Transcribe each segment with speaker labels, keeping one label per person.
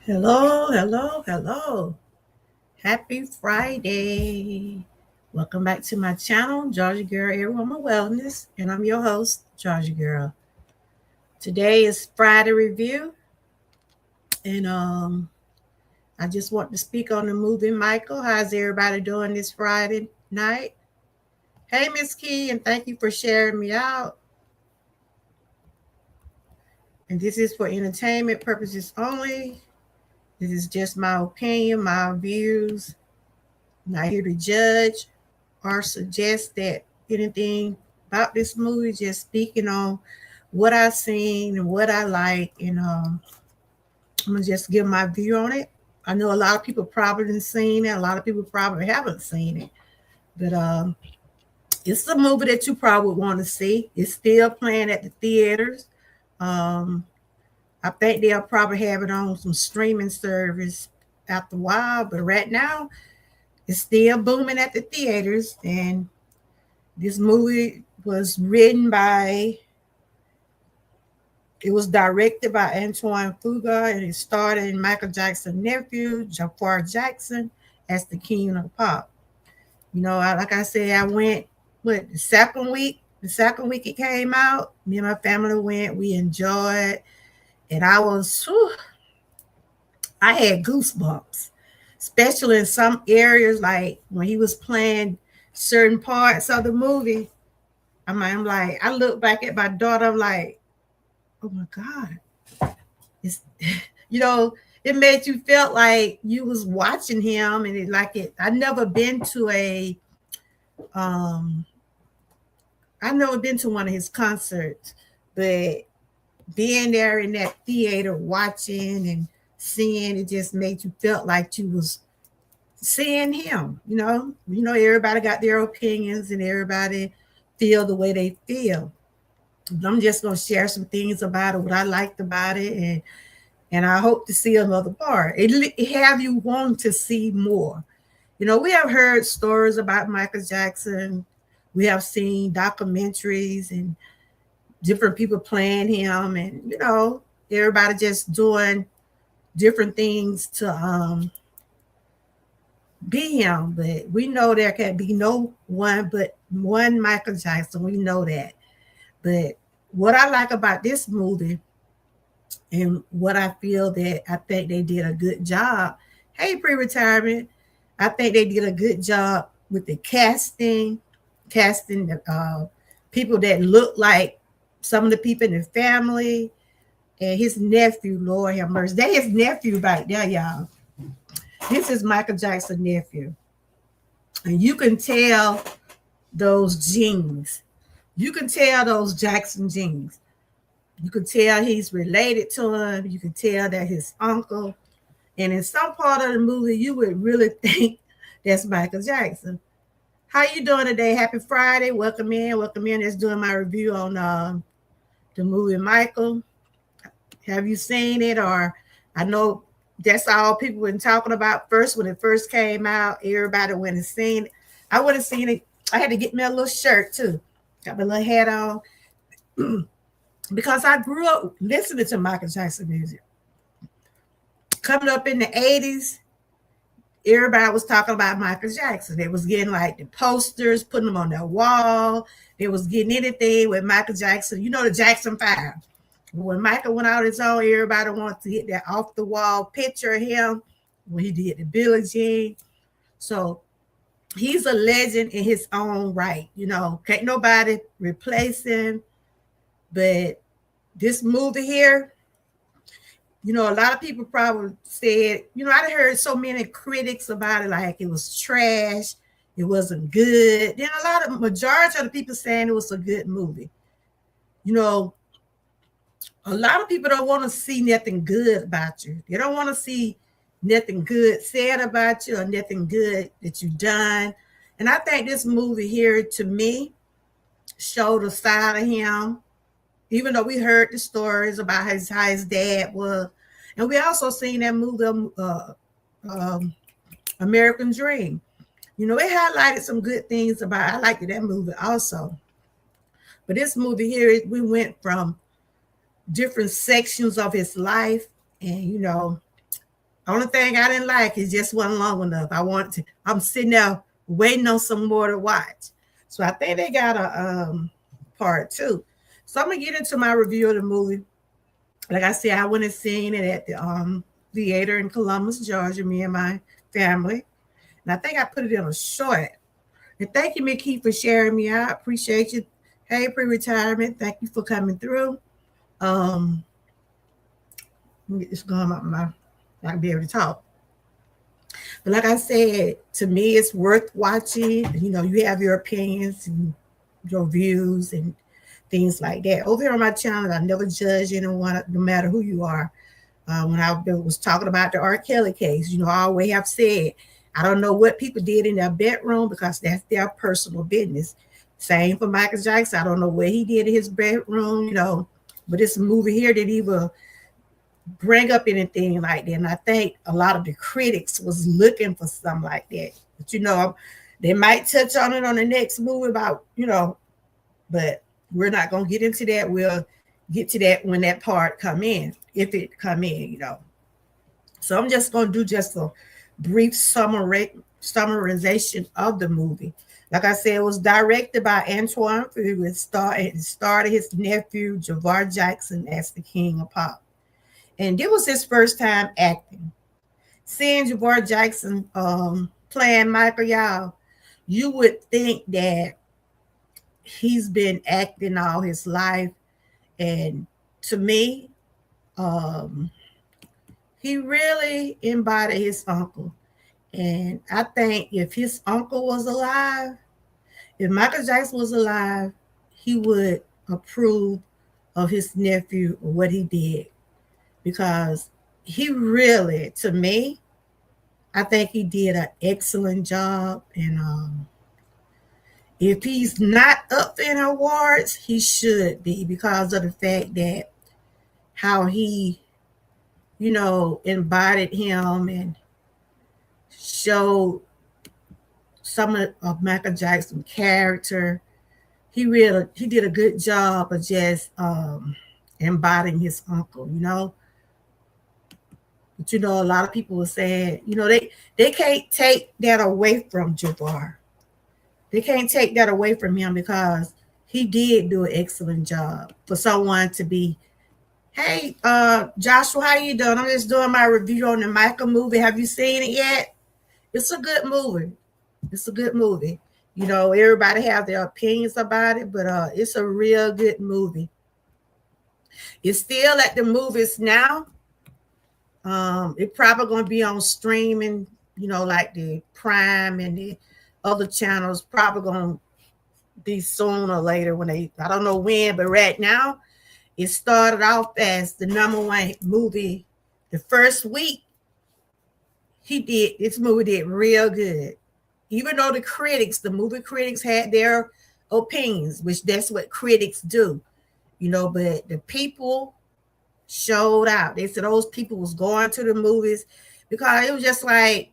Speaker 1: Hello, hello, hello. Happy Friday. Welcome back to my channel, Georgia Girl Aroma Wellness, and I'm your host, Georgia Girl. Today is Friday review, and I just want to speak on the movie Michael. How's everybody doing this Friday night? Hey, Miss Key, and thank you for sharing me out. And this is for entertainment purposes only. This is just my opinion, my views. I'm not here to judge or suggest that anything about this movie, just speaking on what I've seen and what I like. And I'm going to just give my view on it. I know a lot of people probably haven't seen it. A lot of people probably haven't seen it. But it's a movie that you probably would want to see. It's still playing at the theaters. Um, I think they'll probably have it on some streaming service after a while. But right now, it's still booming at the theaters. And this movie was written by, it was directed by Antoine Fuqua, and it starred in Michael Jackson's nephew, Jafar Jackson, as the king of pop. Like I said, I went, the second week it came out, me and my family went, we enjoyed, and I had goosebumps, especially in some areas, like when he was playing certain parts of the movie. I'm like, I look back at my daughter, I'm like, oh my God. It's you know, it made you felt like you was watching him, and I never been to um I never been to one of his concerts, but being there in that theater watching and seeing, it just made you felt like you was seeing him. Everybody got their opinions and everybody feel the way they feel. I'm just gonna share some things about it, what I liked about it, and I hope to see another part. It have you want to see more. We have heard stories about Michael Jackson. We have seen documentaries and different people playing him, and everybody just doing different things to be him. But we know there can be no one but one Michael Jackson. We know that. But what I like about this movie, and what I feel that I think they did a good job. Hey, pre-retirement, I think they did a good job with the casting the people that look like some of the people in the family, and his nephew. Lord have mercy, that his nephew back there, y'all. This is Michael Jackson's nephew, and you can tell those genes. You can tell those Jackson genes. You can tell he's related to him. You can tell that his uncle. And in some part of the movie, you would really think that's Michael Jackson. How you doing today? Happy Friday. Welcome in. Welcome in. Let's doing my review on the movie Michael. Have you seen it? Or I know that's all people been talking about first when it first came out. Everybody went and seen it. I would have seen it. I had to get me a little shirt too. Got my little hat on. Because I grew up listening to Michael Jackson music. Coming up in the 80s, everybody was talking about Michael Jackson. They was getting like the posters, putting them on their wall. They was getting anything with Michael Jackson. The Jackson 5. When Michael went out his own, everybody wanted to get that off the wall picture of him when he did the Billie Jean. So he's a legend in his own right. Can't nobody replace him. But this movie here, a lot of people probably said, I heard so many critics about it, like it was trash, it wasn't good. Then majority of the people saying it was a good movie. A lot of people don't want to see nothing good about you. They don't want to see nothing good said about you or nothing good that you've done. And I think this movie here, to me, showed a side of him, even though we heard the stories about how his dad was. And we also seen that movie, American Dream. It highlighted some good things about. I liked that movie also. But this movie here, we went from different sections of his life, and Only thing I didn't like is just wasn't long enough. I'm sitting there waiting on some more to watch. So I think they got a part two. So I'm gonna get into my review of the movie. Like I said, I went and seen it at the theater in Columbus, Georgia, me and my family. And I think I put it in a short. And thank you, Mickey, for sharing me out. Appreciate you. Hey, pre-retirement. Thank you for coming through. Um, let me get this going up my I can be able to talk. But like I said, to me, it's worth watching. You know, you have your opinions and your views and things like that. Over here on my channel, I never judge anyone, no matter who you are. When I was talking about the R. Kelly case, you know, I always have said, I don't know what people did in their bedroom because that's their personal business. Same for Michael Jackson. I don't know what he did in his bedroom, you know, but this movie here didn't even bring up anything like that. And I think a lot of the critics was looking for something like that. But you know, they might touch on it on the next movie about, you know, but we're not gonna get into that. We'll get to that when that part come in, if it come in, you know. So I'm just gonna do just a brief summarization of the movie. Like I said, it was directed by Antoine Fuqua. It starred his nephew Javar Jackson as the King of Pop. And it was his first time acting. Seeing Javar Jackson playing Michael, y'all, you would think that he's been acting all his life. And to me, um, he really embodied his uncle. And I think if his uncle was alive, if Michael Jackson was alive, he would approve of his nephew or what he did because he really, to me, I think he did an excellent job. And if he's not up in awards, he should be because of the fact that how he, you know, embodied him and showed some of Michael Jackson's character. He did a good job of just embodying his uncle, you know. But you know, a lot of people were saying, you know, they can't take that away from Jabbar. They can't take that away from him because he did do an excellent job for someone to be. Hey, Joshua, how you doing? I'm just doing my review on the Michael movie. Have you seen it yet? It's a good movie. It's a good movie. You know, everybody have their opinions about it, but it's a real good movie. It's still at the movies now. It probably going to be on streaming, you know, like the Prime and the other channels. Probably going to be sooner or later when I don't know when, but right now, it started off as the #1 movie. The first week, this movie did real good. Even though the movie critics had their opinions, which that's what critics do, you know, but the people showed out. They said those people was going to the movies because it was just like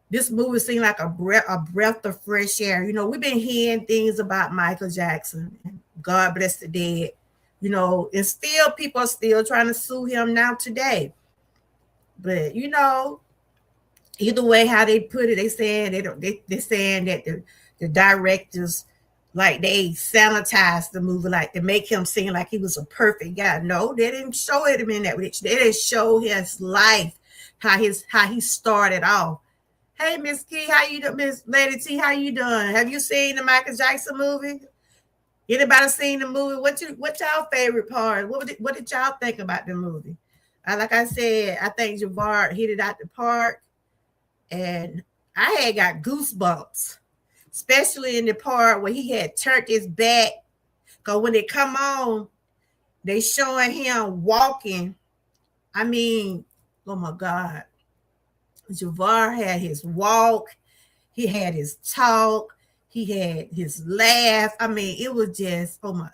Speaker 1: this movie seemed like a breath of fresh air. You know, we've been hearing things about Michael Jackson and God bless the dead, you know, and still people are still trying to sue him now today. But you know, either way, how they put it, they saying they're saying that the directors like they sanitized the movie, like to make him seem like he was a perfect guy. No, they didn't show it in that rich. They didn't show his life, how he started off. Hey, Miss Key, how you doing? Miss Lady T, how you doing? Have you seen the Michael Jackson movie? Anybody seen the movie? What's y'all favorite part? What did y'all think about the movie? Like I said, I think Javar hit it out the park, and I had got goosebumps, especially in the part where he had turned his back. Because when they come on, they showing him walking. I mean, oh my God. Javar had his walk, he had his talk, he had his laugh. I mean, it was just, oh my,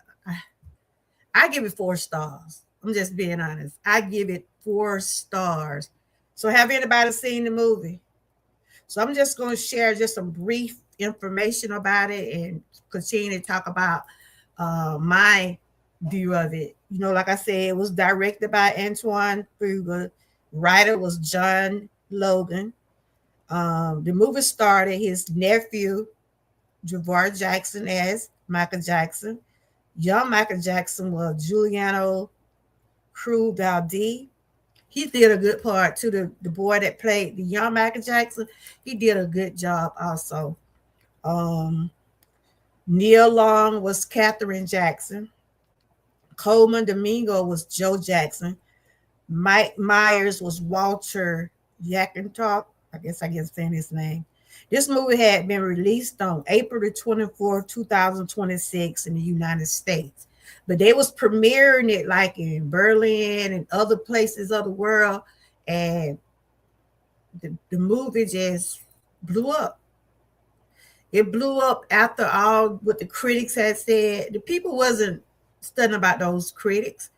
Speaker 1: I give it 4 stars. I'm just being honest. I give it 4 stars. So have anybody seen the movie? So I'm just going to share just some brief information about it and continue to talk about my view of it. You know, like I said, it was directed by Antoine Fuqua. Writer was John Logan. The movie started his nephew, Javar Jackson, as Michael Jackson. Young Michael Jackson was Giuliano Cruz-Valdi. He did a good part too. The boy that played the young Michael Jackson, he did a good job also. Um, Neil Long was Katherine Jackson. Coleman Domingo was Joe Jackson. Mike Myers was Walter Yakintok. I guess saying his name. This movie had been released on April the 24th, 2026 in the United States. But they was premiering it like in Berlin and other places of the world. And the movie just blew up. It blew up after all what the critics had said. The people wasn't studying about those critics.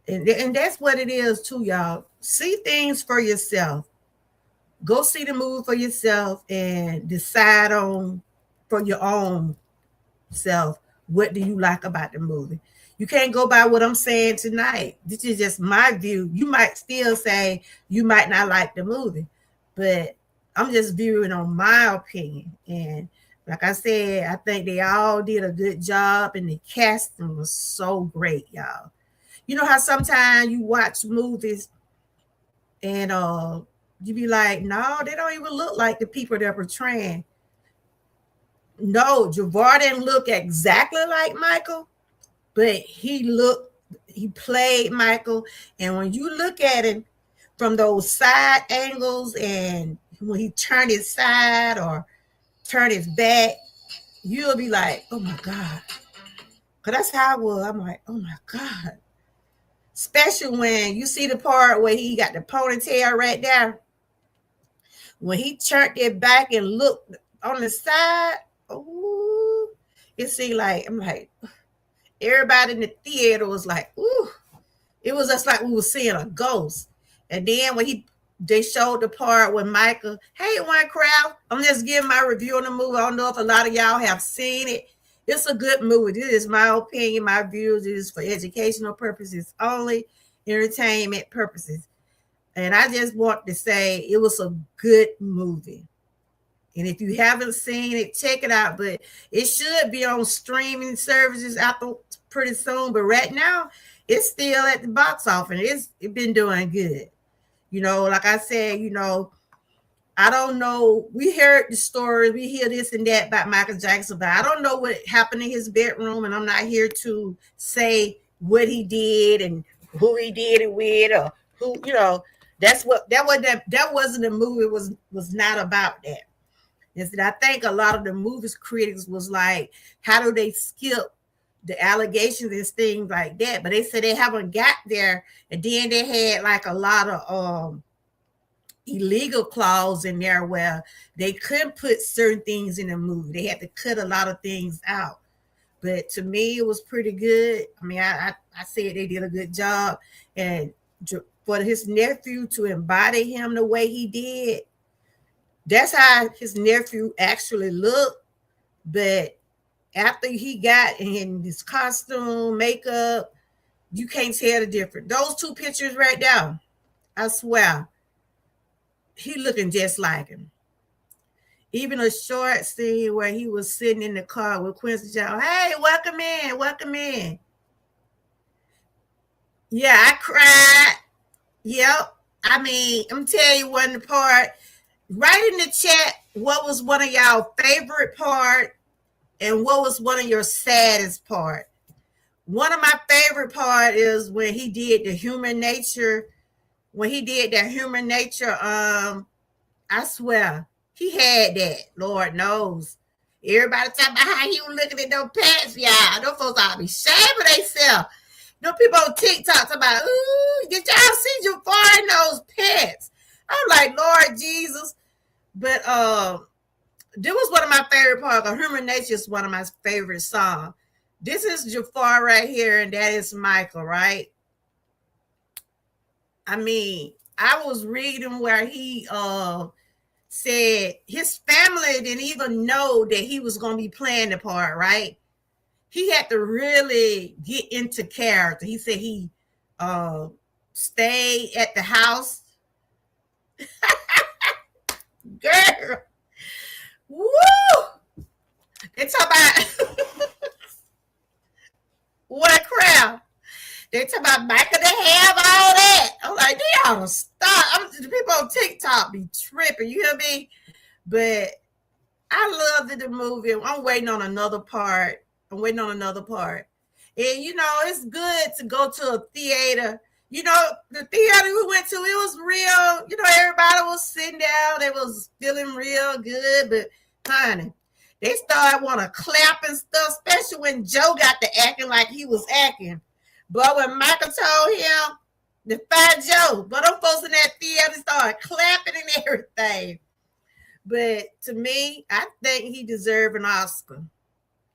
Speaker 1: And that's what it is too, y'all. See things for yourself. Go see the movie for yourself and decide on for your own self what do you like about the movie. You can't go by what I'm saying tonight. This is just my view. You might still say you might not like the movie, but I'm just viewing on my opinion. And like I said, I think they all did a good job and the casting was so great, y'all. You know how sometimes you watch movies and you be like, no, they don't even look like the people they're portraying. No, Javar didn't look exactly like Michael, but he played Michael. And when you look at him from those side angles and when he turned his side or turned his back, you'll be like, oh my God. Because that's how I was. I'm like, oh my God. Especially when you see the part where he got the ponytail right there. When he turned it back and looked on the side, ooh, it seemed like, I'm like, everybody in the theater was like, ooh. It was just like we were seeing a ghost. And then when they showed the part with Michael, hey, One Crowd, I'm just giving my review on the movie. I don't know if a lot of y'all have seen it. It's a good movie. This is my opinion, my views. It is for educational purposes only, entertainment purposes. And I just want to say it was a good movie. And if you haven't seen it, check it out. But it should be on streaming services after pretty soon. But right now, it's still at the box office. It's been doing good. You know, like I said, you know, I don't know. We heard the stories, we hear this and that about Michael Jackson, but I don't know what happened in his bedroom, and I'm not here to say what he did and who he did it with, or who, you know. That wasn't a movie. Was not about that. Instead, I think a lot of the movies critics was like, how do they skip the allegations and things like that? But they said they haven't got there, and then they had like a lot of illegal clause in there where they couldn't put certain things in the movie. They had to cut a lot of things out. But to me, it was pretty good. I mean, I said they did a good job. And for his nephew to embody him the way he did, that's how his nephew actually looked. But after he got in his costume, makeup, you can't tell the difference. Those two pictures right there, I swear, he looking just like him. Even a short scene where he was sitting in the car with Quincy Jones. Hey, welcome in, welcome in. Yeah, I cried. Yep. I mean, I'm telling you one part. Write in the chat what was one of y'all favorite part and what was one of your saddest part. One of my favorite part is when he did the human nature. When he did that human nature, I swear he had that. Lord knows. Everybody talking about how he was looking at those pants, y'all. Those folks ought to be shaming themselves. No people on TikTok talking about, ooh, did y'all see you in those pants? I'm like, Lord Jesus. But this was one of my favorite parts. Human Nature is one of my favorite songs. This is Jafar right here, and that is Michael, right? I mean, I was reading where he said his family didn't even know that he was going to be playing the part, right? He had to really get into character. He said he stay at the house. Girl, woo! They talk about what a crowd. They talk about Michael to have all that. I'm like, they ought to stop. The people on TikTok be tripping. You hear me? But I loved the movie. I'm waiting on another part. I'm waiting on another part. And you know, it's good to go to a theater. You know, the theater we went to, it was real. You know, everybody was sitting down. They was feeling real good. But honey, they started want to clap and stuff, especially when Joe got to acting like he was acting. But when Michael told him to find Joe, but them folks in that theater started clapping and everything. But to me, I think he deserved an Oscar.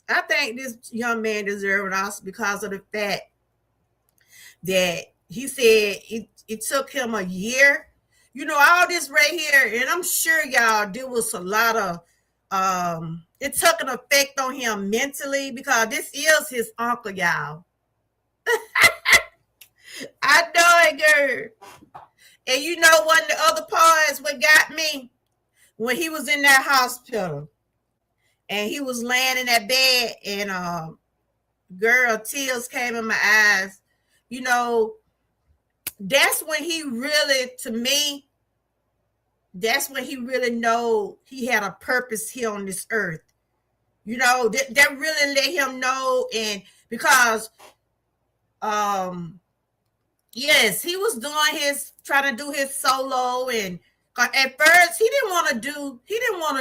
Speaker 1: I think this young man deserved an Oscar because of the fact that he said it took him a year. You know, all this right here, and I'm sure y'all, there was a lot of it took an effect on him mentally because this is his uncle, y'all. I know it, girl. And you know, one of the other parts what got me when he was in that hospital and he was laying in that bed and girl, tears came in my eyes. You know, that's when he really, to me, that's when he really know he had a purpose here on this earth. You know, that really let him know. And because yes, he was trying to do his solo, and at first he didn't want to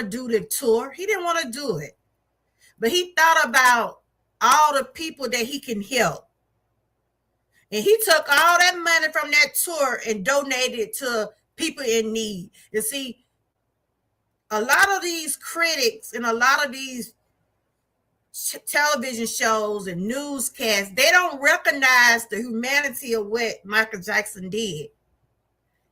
Speaker 1: do the tour. He didn't want to do it. But he thought about all the people that he can help. And he took all that money from that tour and donated it to people in need. You see, a lot of these critics and a lot of these television shows and newscasts, they don't recognize the humanity of what Michael Jackson did.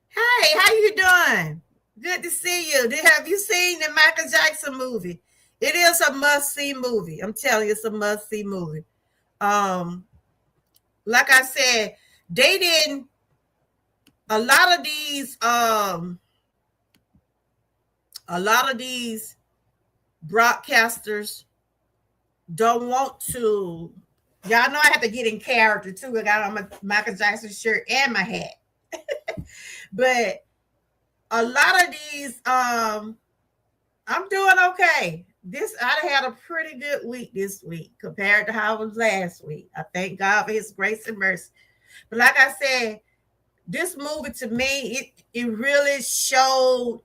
Speaker 1: Hey, how you doing? Good to see you. Have you seen the Michael Jackson movie? It is a must-see movie. I'm telling you, it's a must-see movie. Like I said, they didn't. A lot of these broadcasters don't want to. Y'all know I have to get in character too. I got on my Michael Jackson shirt and my hat. But a lot of these, I'm doing okay. I had a pretty good week this week compared to how it was last week. I thank God for his grace and mercy. But like I said, this movie to me, it really showed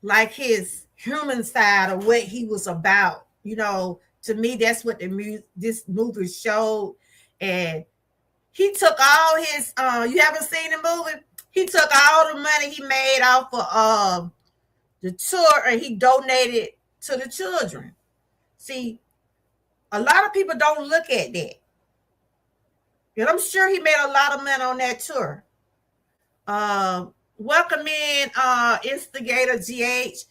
Speaker 1: like his human side of what he was about. You know, to me, that's what this movie showed. And he took all his you haven't seen the movie? He took all the money he made off of the tour and he donated to the children. See, a lot of people don't look at that. And I'm sure he made a lot of money on that tour. Welcome in Instigator GH.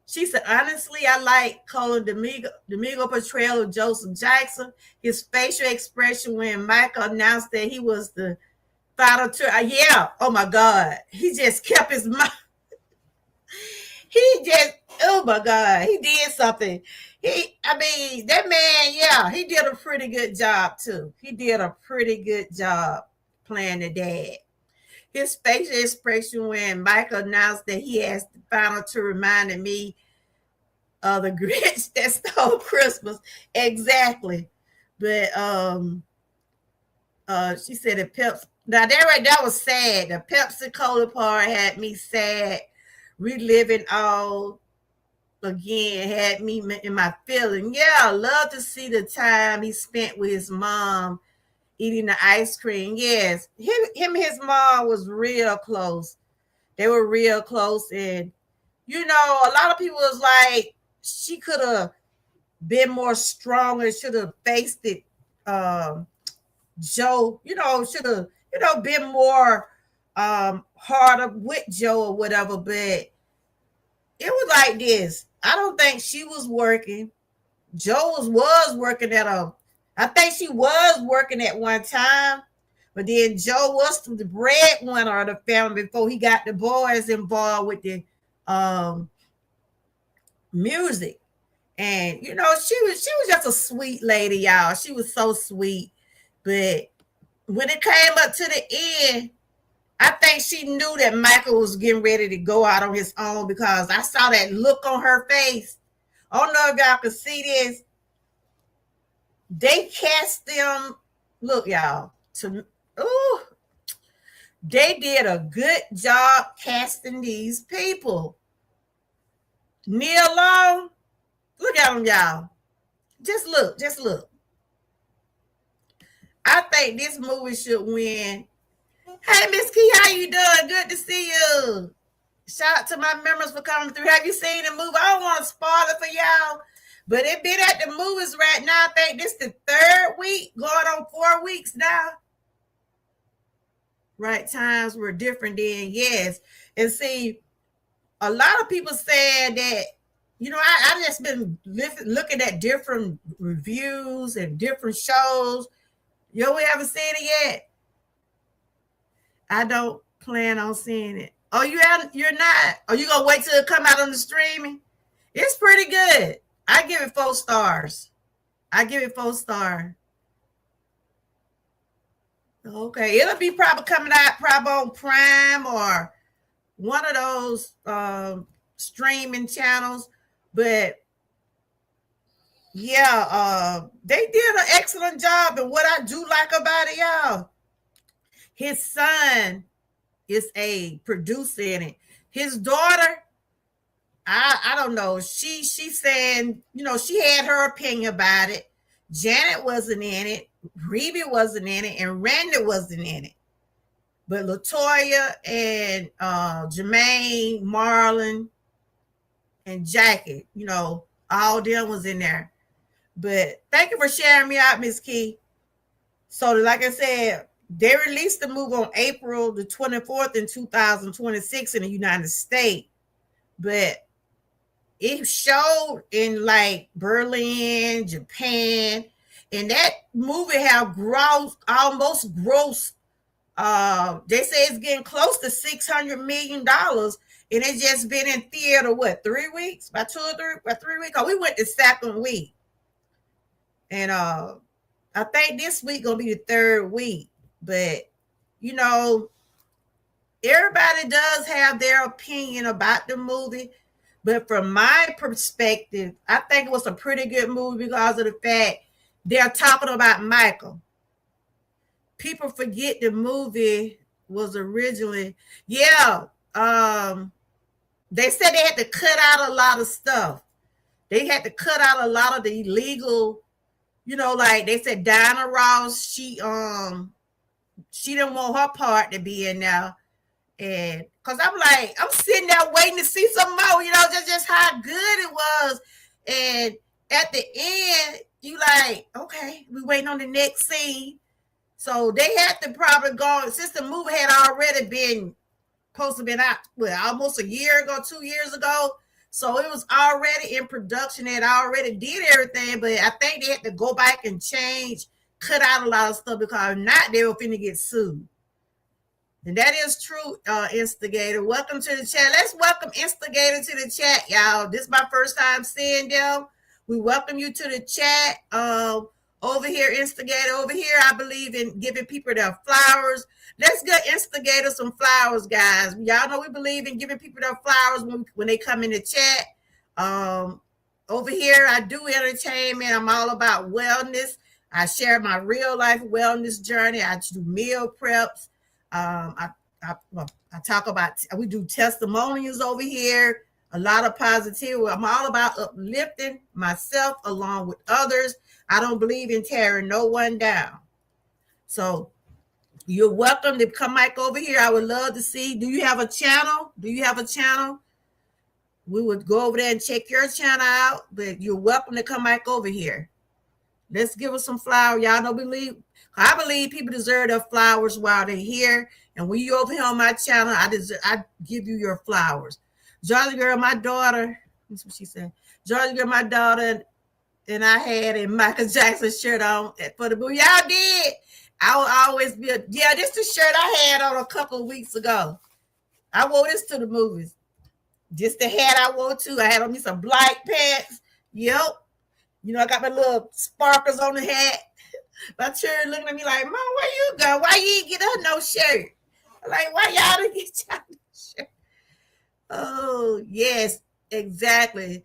Speaker 1: She said, honestly, I like Colin Domingo portrayal of Joseph Jackson. His facial expression when Michael announced that he was the final tour. Yeah, oh my God. He just kept his mouth. Oh my God, he did something. That man, yeah, he did a pretty good job too. He did a pretty good job playing the dad. His facial expression when Michael announced that he has the final tour reminded me of the Grinch that stole Christmas. Exactly. But she said the Pepsi. Now that was sad. The Pepsi Cola part had me sad. Reliving all again had me in my feeling. Yeah, I love to see the time he spent with his mom eating the ice cream. Yes, him and his mom was real close. They were real close. And, you know, a lot of people was like, she could have been more stronger, should have faced it. Joe, you know, should have, been more harder with Joe or whatever. But it was like this. I don't think she was working. Joe was working I think she was working at one time, But then Joe was the breadwinner of the family before he got the boys involved with the um, music. And she was just a sweet lady, y'all. She was so sweet. But when it came up to the end, I think she knew that Michael was getting ready to go out on his own because I saw that look on her face. I don't know if y'all can see this. They cast them. Look, y'all. They did a good job casting these people. Nia Long, look at them, y'all. Just look. I think this movie should win. Hey, Miss Key, how you doing? Good to see you. Shout out to my members for coming through. Have you seen the movie? I don't want to spoil it for y'all, but it been at the movies right now. I think this the third week, going on 4 weeks now. Right, times were different then, yes. And see, a lot of people said that, I just been looking at different reviews and different shows. We haven't seen it yet. I don't plan on seeing it. Oh, you're not? Are you gonna wait till it come out on the streaming? It's pretty good. I give it 4 stars. Okay, it'll be probably coming out probably on Prime or one of those streaming channels. But yeah, they did an excellent job. And what I do like about it, y'all, his son is a producer in it. His daughter, I don't know. She's saying, she had her opinion about it. Janet wasn't in it. Reby wasn't in it. And Randy wasn't in it. But LaToya and Jermaine, Marlon, and Jackie, all them was in there. But thank you for sharing me out, Miss Key. So, like I said, they released the movie on April the 24th in 2026 in the United States. But it showed in like Berlin, Japan, and that movie have almost grossed. They say it's getting close to $600 million, and it's just been in theater 3 weeks? By 3 weeks? Oh, we went the second week, and I think this week gonna be the third week. But everybody does have their opinion about the movie. But from my perspective, I think it was a pretty good movie because of the fact they're talking about Michael. People forget the movie was originally, they said they had to cut out a lot of stuff. They had to cut out a lot of the illegal, like they said Diana Ross, she didn't want her part to be in there. And because I'm sitting there waiting to see some more, just how good it was. And at the end, you like, okay, we waiting on the next scene. So they had to probably go, since the movie had already been supposed to been out, almost a year ago, 2 years ago. So it was already in production. It already did everything, but I think they had to go back and cut out a lot of stuff because if not, they were finna get sued. And that is true, Instigator. Welcome to the chat. Let's welcome Instigator to the chat, y'all. This is my first time seeing them. We welcome you to the chat. Over here, Instigator. Over here, I believe in giving people their flowers. Let's get Instigator some flowers, guys. Y'all know we believe in giving people their flowers when they come in the chat. Over here, I do entertainment. I'm all about wellness. I share my real life wellness journey. I do meal preps. I talk about, we do testimonials over here, a lot of positivity. I'm all about uplifting myself along with others. I don't believe in tearing no one down. So you're welcome to come back over here. I would love to see. Do you have a channel? We would go over there and check your channel out, but you're welcome to come back over here. Let's give us some flowers. Y'all know I believe people deserve their flowers while they're here. And when you over here on my channel, I give you your flowers. Georgia Girl, my daughter, that's what she said. Georgia Girl, my daughter, and I had a Michael Jackson shirt on for the movie. Y'all did. I will always be this the shirt I had on a couple of weeks ago. I wore this to the movies. Just the hat I wore too. I had on me some black pants. Yep. You know, I got my little sparkles on the hat. My children looking at me like, Mom, where you go? Why you ain't get her no shirt? I'm like, why y'all didn't get y'all no shirt? Oh, yes, exactly.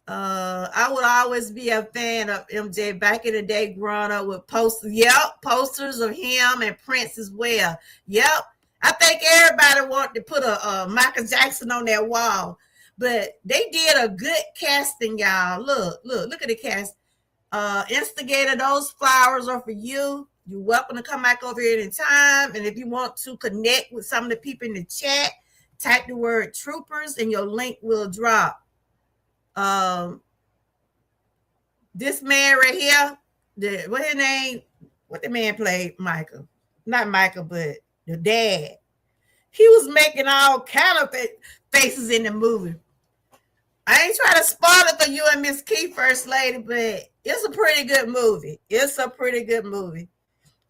Speaker 1: I would always be a fan of MJ back in the day growing up with posters. Yep, posters of him and Prince as well. Yep. I think everybody wanted to put a Michael Jackson on their wall, but they did a good casting, y'all. Look at the cast. Instigator, those flowers are for you. You're welcome to come back over here anytime. And if you want to connect with some of the people in the chat, type the word troopers and your link will drop. This man right here, what his name? What the man played? Michael. Not Michael, but the dad. He was making all kind of faces in the movie. I ain't trying to spoil it for you and Miss Key, First Lady, but it's a pretty good movie. It's a pretty good movie.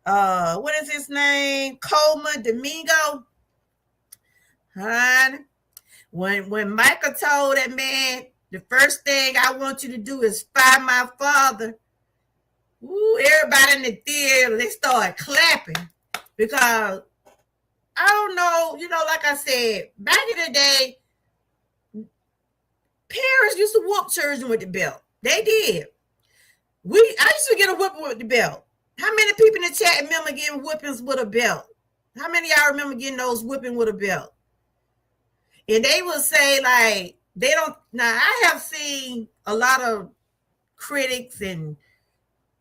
Speaker 1: What is his name? Coleman Domingo. Honey, when Michael told that man, the first thing I want you to do is find my father. Ooh, everybody in the theater, they started clapping because I don't know, like I said, back in the day, parents used to whoop children with the belt. They did. I used to get a whooping with the belt. How many people in the chat remember getting whoopings with a belt? How many of y'all remember getting those whooping with a belt? And they will say, like, they don't. Now, I have seen a lot of critics and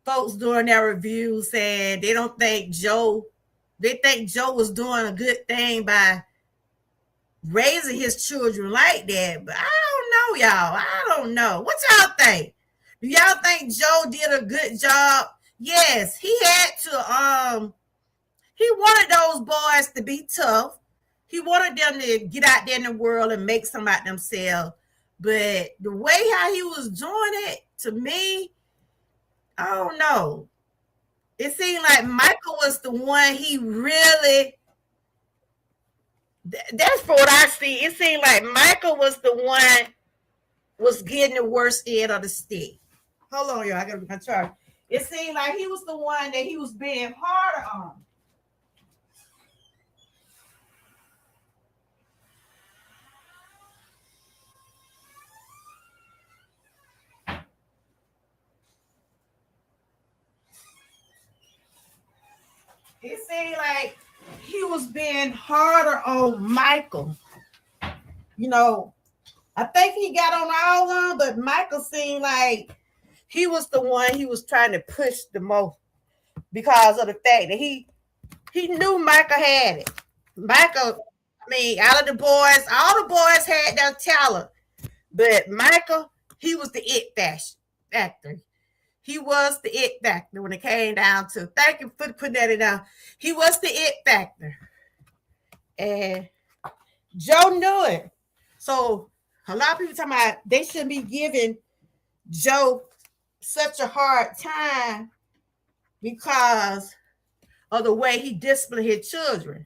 Speaker 1: folks doing their reviews saying they don't think they think Joe was doing a good thing by raising his children like that. But I don't know, y'all. I don't know. What y'all think? Do y'all think Joe did a good job? Yes, he had to. He wanted those boys to be tough. He wanted them to get out there in the world and make something out themselves. But the way how he was doing it, to me, I don't know. It seemed like Michael was the one he really. That's what I see. It seemed like Michael was the one was getting the worst end of the stick. Hold on, y'all. I gotta be my chart. It seemed like he was the one that he was being harder on. It seemed like he was being harder on Michael. I think he got on all of them, but Michael seemed like he was the one he was trying to push the most because of the fact that he knew Michael had it. Michael, out of the boys, all the boys had their talent, but Michael, he was the it factor. He was the it factor when it came down to. Thank you for putting that in down. He was the it factor, and Joe knew it. So a lot of people talking about they shouldn't be giving Joe such a hard time because of the way he disciplined his children.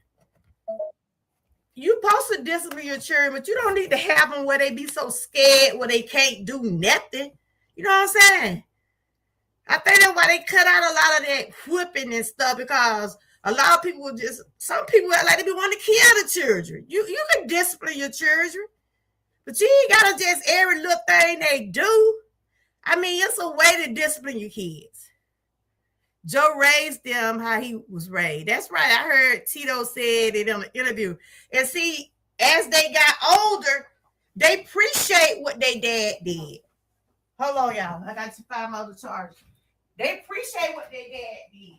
Speaker 1: You supposed to discipline your children, but you don't need to have them where they be so scared where they can't do nothing. You know what I'm saying? I think that's why they cut out a lot of that whipping and stuff, because a lot of people some people like to be wanting to kill the children. You can discipline your children, but you ain't gotta just every little thing they do. It's a way to discipline your kids. Joe raised them how he was raised. That's right. I heard Tito said it in an interview. And see, as they got older, they appreciate what their dad did. Hold on, y'all. I got to find my other charger. They appreciate what their dad did.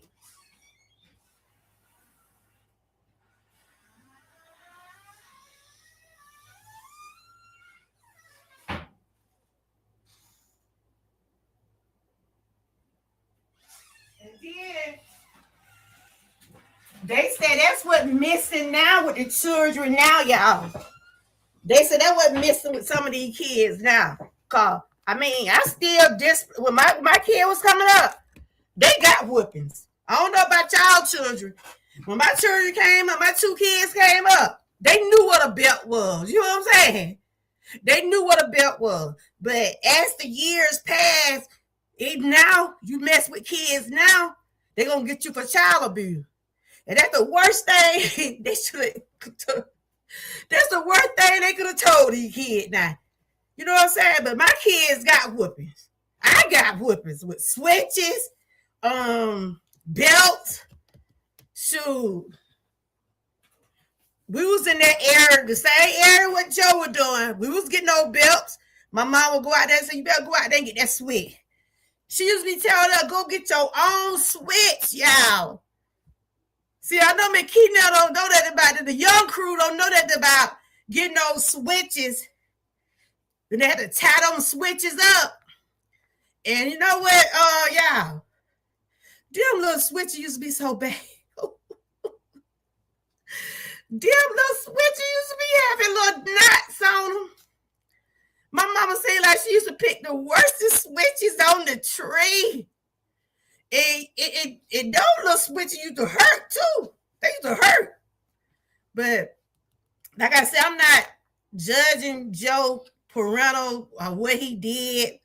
Speaker 1: And then they said that's what's missing now with the children now, y'all. They said that's what's missing with some of these kids now. Cause I mean, I still when my kid was coming up, they got whoopings. I don't know about y'all children. When my children came up, my two kids came up, they knew what a belt was. You know what I'm saying? They knew what a belt was. But as the years pass, now you mess with kids now, they're gonna get you for child abuse. And that's the worst thing they should have. That's the worst thing they could have told these kids now. You know what I'm saying? But my kids got whoopings. I got whoopings with switches, belts. Shoot. We was in that area, the same area what Joe was doing. We was getting no belts. My mom would go out there and say, you better go out there and get that switch. She used to be telling her, go get your own switch, y'all. See, I know McKee don't know that about it. The young crew don't know that about getting those switches. Then they had to tie them switches up. And you know what, y'all? Them little switches used to be so bad. Them little switches used to be having little knots on them. My mama said like she used to pick the worstest switches on the tree. And those little switches used to hurt too. They used to hurt. But like I said, I'm not judging Joe Parental or what he did,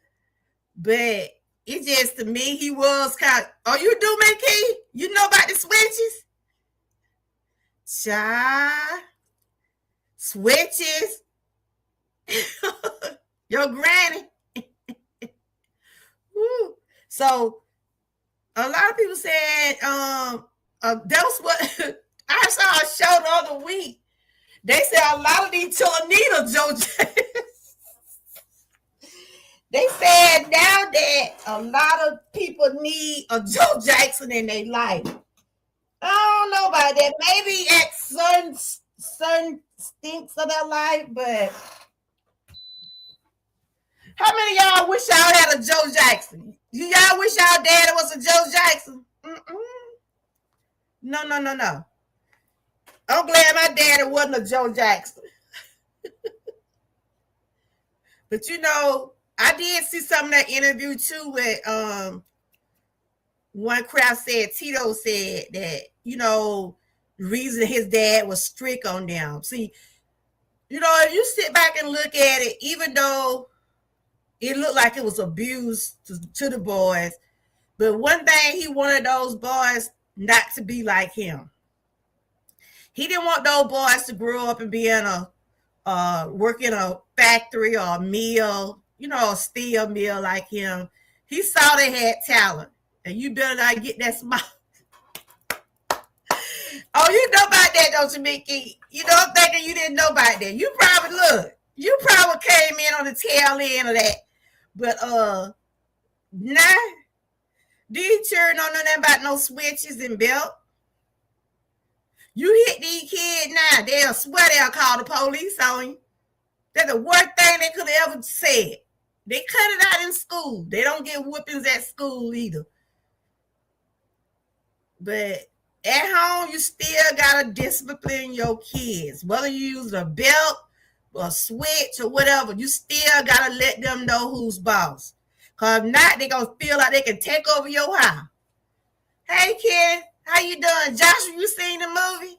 Speaker 1: but it just to me he was kind of, oh, you do, McKee? You know about the switches? Child, switches. Your granny. So a lot of people said that was what I saw a show the other week. They said a lot of these Toledo Joe they said now that a lot of people need a Joe Jackson in their life. I don't know about that. Maybe at certain stinks of their life, but how many of y'all wish y'all had a Joe Jackson? Y'all wish y'all daddy was a Joe Jackson? No. I'm glad my daddy wasn't a Joe Jackson. But you know, I did see some of that interview too with one crowd said, Tito said that, you know, the reason his dad was strict on them. See, you know, if you sit back and look at it, even though it looked like it was abuse to the boys, but one thing, he wanted those boys not to be like him. He didn't want those boys to grow up and be in work in a factory or a mill, you know, a steel mill like him. He saw they had talent. And you better not get that smile. Oh, you know about that, don't you, Mickey? You know, I'm thinking you didn't know about that. You probably came in on the tail end of that. But nah, these children don't know nothing about no switches and belt. You hit these kids now, they'll swear they'll call the police on you. That's the worst thing they could have ever said. They cut it out in school. They don't get whoopings at school either. But at home, you still got to discipline your kids. Whether you use a belt or a switch or whatever, you still got to let them know who's boss. Because if not, they're going to feel like they can take over your house. Hey, kid, how you doing? Joshua, you seen the movie?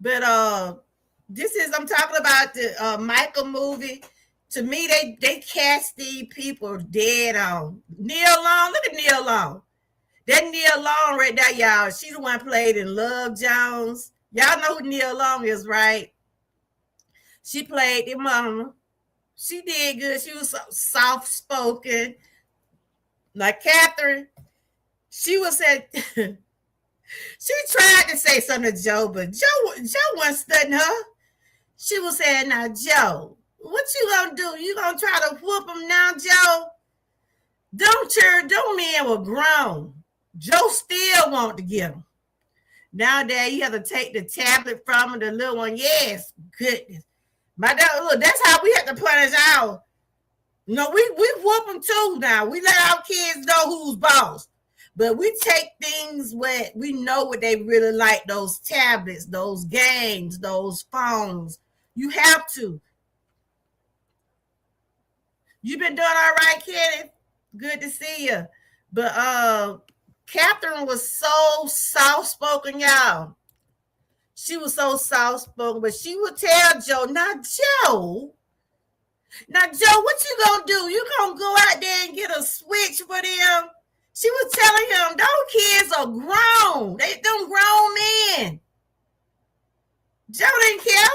Speaker 1: But I'm talking about the Michael movie. To me, they cast these people dead on. Neil Long, look at Neil Long. That Neil Long right there, y'all. She's the one played in Love Jones. Y'all know who Neil Long is, right? She played the mama. She did good. She was so soft-spoken. Like Catherine, she was said. She tried to say something to Joe, but Joe wasn't studying her. She was saying, now, Joe, what you gonna do? You gonna try to whoop him now, Joe? Them men were grown. Joe still want to get him. Nowadays, you have to take the tablet from him, the little one. Yes, goodness. My dad, look, that's how we have to punish our. You know, we whoop them too now. We let our kids know who's boss. But we take things where we know what they really like, those tablets, those games, those phones. You have to. You been doing all right, Kenny? Good to see you. But Catherine was so soft spoken, y'all. She was so soft spoken, but she would tell Joe, now Joe, what you gonna do? You gonna go out there and get a switch for them? She was telling him, those kids are grown. They them grown men. Joe didn't care.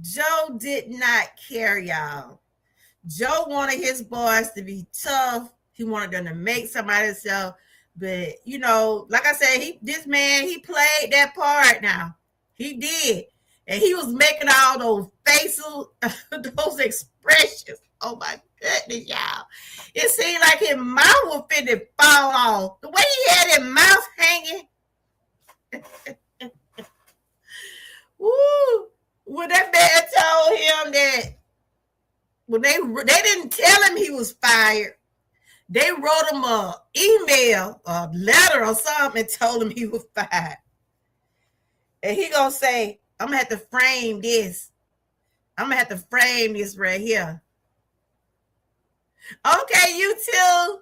Speaker 1: Joe did not care, y'all. Joe wanted his boys to be tough. He wanted them to make somebody themselves. But you know, like I said, this man he played that part. Now he did, and he was making all those facial, those expressions. Oh my goodness, y'all! It seemed like his mouth was finna fall off. The way he had his mouth hanging. Woo! When that man told him that, when they didn't tell him he was fired, they wrote him a email, a letter or something, and told him he was fired. And he gonna say, I'm gonna have to frame this. I'm gonna have to frame this right here. Okay, you too.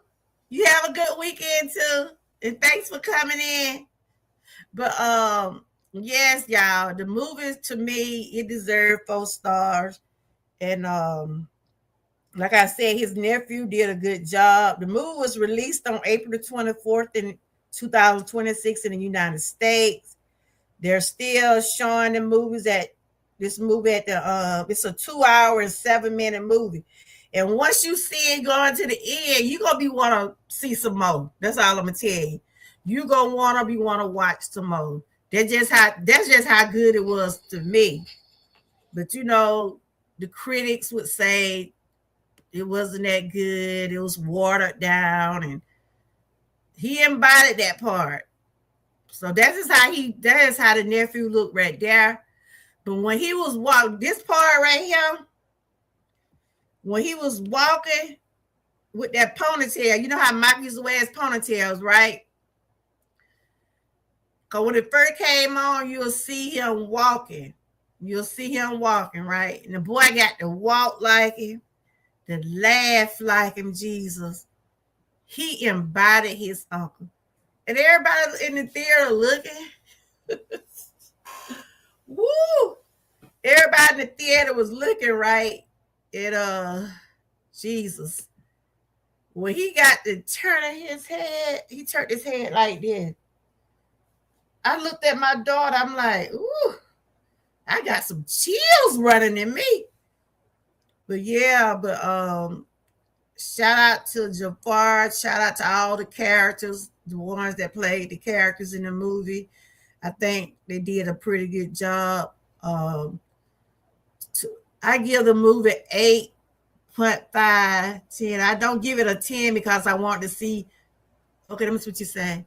Speaker 1: You have a good weekend too. And thanks for coming in. But yes, y'all, the movie to me, it deserved 4 stars. And like I said, his nephew did a good job. The movie was released on April the 24th in 2026 in the United States. They're still showing the movies at this movie at the it's a 2 hour and 7 minute movie. And once you see it going to the end, you're gonna be wanna see some more. That's all I'm gonna tell you. You're gonna wanna watch some more. That's just how good it was to me. But you know, the critics would say it wasn't that good. It was watered down, and he embodied that part. So that is how the nephew looked right there. But when he was walking, this part right here, when he was walking with that ponytail, you know how Mike used to wear his ponytails, right? Because when it first came on, you'll see him walking. You'll see him walking, right? And the boy got to walk like him, to laugh like him, Jesus. He embodied his uncle. And everybody in the theater looking. Woo! Everybody in the theater was looking right at Jesus. When he got to turning his head, he turned his head like this. I looked at my daughter, I'm like, ooh, I got some chills running in me. But yeah, shout out to Jafar, shout out to all the characters, the ones that played the characters in the movie. I think they did a pretty good job. I give the movie 8.5, 10. I don't give it a 10 because I want to see. Okay, let me see what you're saying.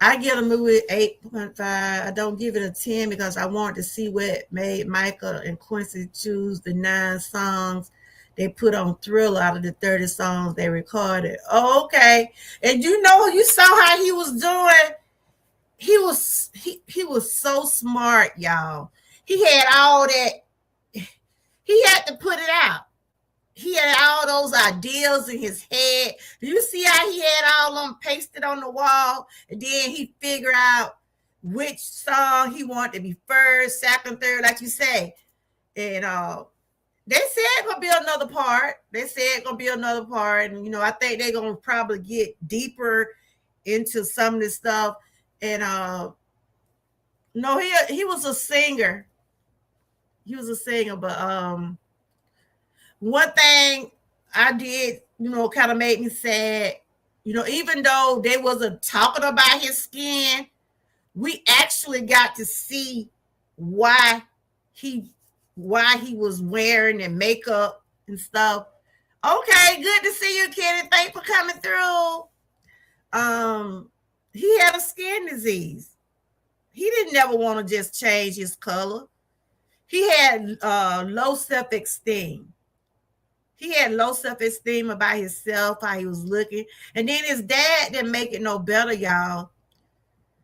Speaker 1: I give the movie 8.5. I don't give it a 10 because I want to see what made Michael and Quincy choose the 9 songs they put on Thriller out of the 30 songs they recorded. Oh, okay. And you saw how he was doing. He was so smart, y'all. He had all that. He had to put it out. He had all those ideas in his head. Do you see how he had all them pasted on the wall? And then he figured out which song he wanted to be first, second, third, like you say. And they said it's gonna be another part. And I think they're gonna probably get deeper into some of this stuff. And no, he was a singer. But one thing I did, kind of made me sad. Even though they wasn't talking about his skin, we actually got to see why he was wearing and makeup and stuff. Okay, good to see you, Kenny. Thanks for coming through. He had a skin disease. He didn't never want to just change his color. He had low self-esteem. He had low self-esteem about himself, how he was looking. And then his dad didn't make it no better, y'all.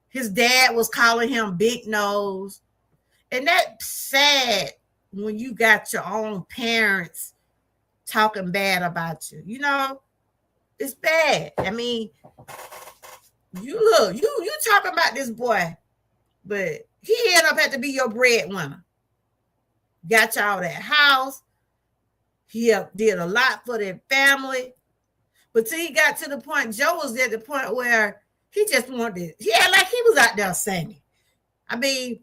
Speaker 1: His dad was calling him Big Nose. And that's sad when you got your own parents talking bad about you. You know, it's bad. I mean, you look, you talking about this boy, but he ended up had to be your breadwinner. Got y'all that house. He did a lot for their family. But till he got to the point, Joe was at the point where he just wanted, yeah, like he was out there singing. I mean,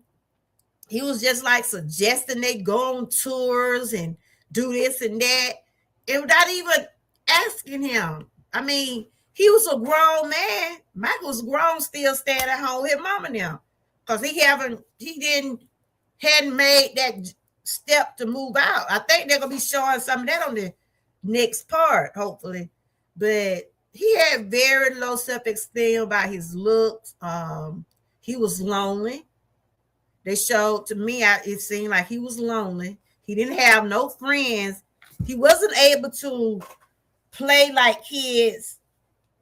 Speaker 1: he was just like suggesting they go on tours and do this and that, and without even asking him. I mean, he was a grown man. Michael was grown, still staying at home with mama now, because hadn't made that step to move out. I think they're gonna be showing some of that on the next part, hopefully. But he had very low self-esteem about his looks. He was lonely. They showed to me, it seemed like he was lonely. He didn't have no friends. He wasn't able to play like kids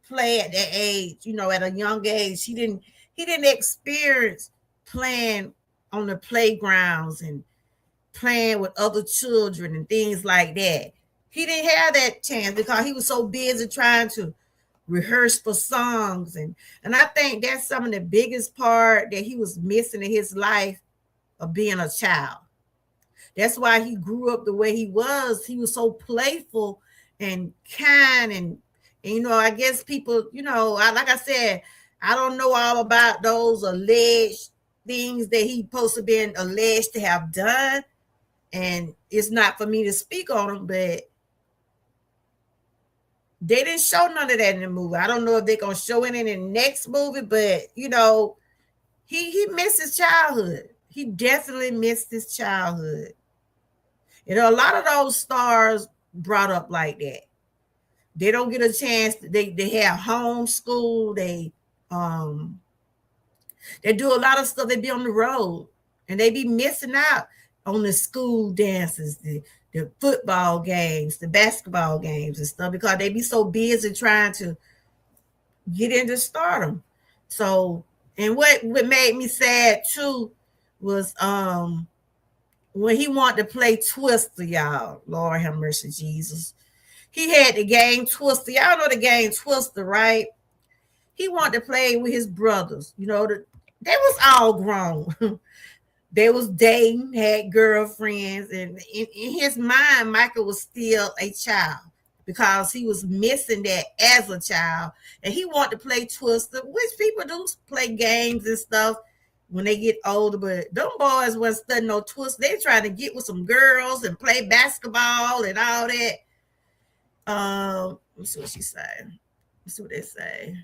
Speaker 1: play at that age, you know, at a young age. He didn't experience playing on the playgrounds and playing with other children and things like that. He didn't have that chance because he was so busy trying to rehearse for songs. And I think that's some of the biggest part that he was missing in his life of being a child. That's why he grew up the way he was. He was so playful and kind. And you know, I guess people, you know, like I said, I don't know all about those alleged things that he supposed to been alleged to have done. And it's not for me to speak on them, but they didn't show none of that in the movie. I don't know if they're going to show it in the next movie, but, you know, he missed his childhood. He definitely missed his childhood. You know, a lot of those stars brought up like that. They don't get a chance. They have homeschool. They do a lot of stuff. They be on the road, and they be missing out on the school dances, the football games, the basketball games and stuff, because they be so busy trying to get into stardom. So, and what made me sad too was when he wanted to play Twister, y'all. Lord have mercy, Jesus. He had the game Twister. Y'all know the game Twister, right? He wanted to play with his brothers. You know, they was all grown. They was dating, had girlfriends, and in his mind, Michael was still a child because he was missing that as a child. And he wanted to play Twister, which people do play games and stuff when they get older, but them boys wasn't studying no Twister. They trying to get with some girls and play basketball and all that. Let's see what she saying. Let's see what they say.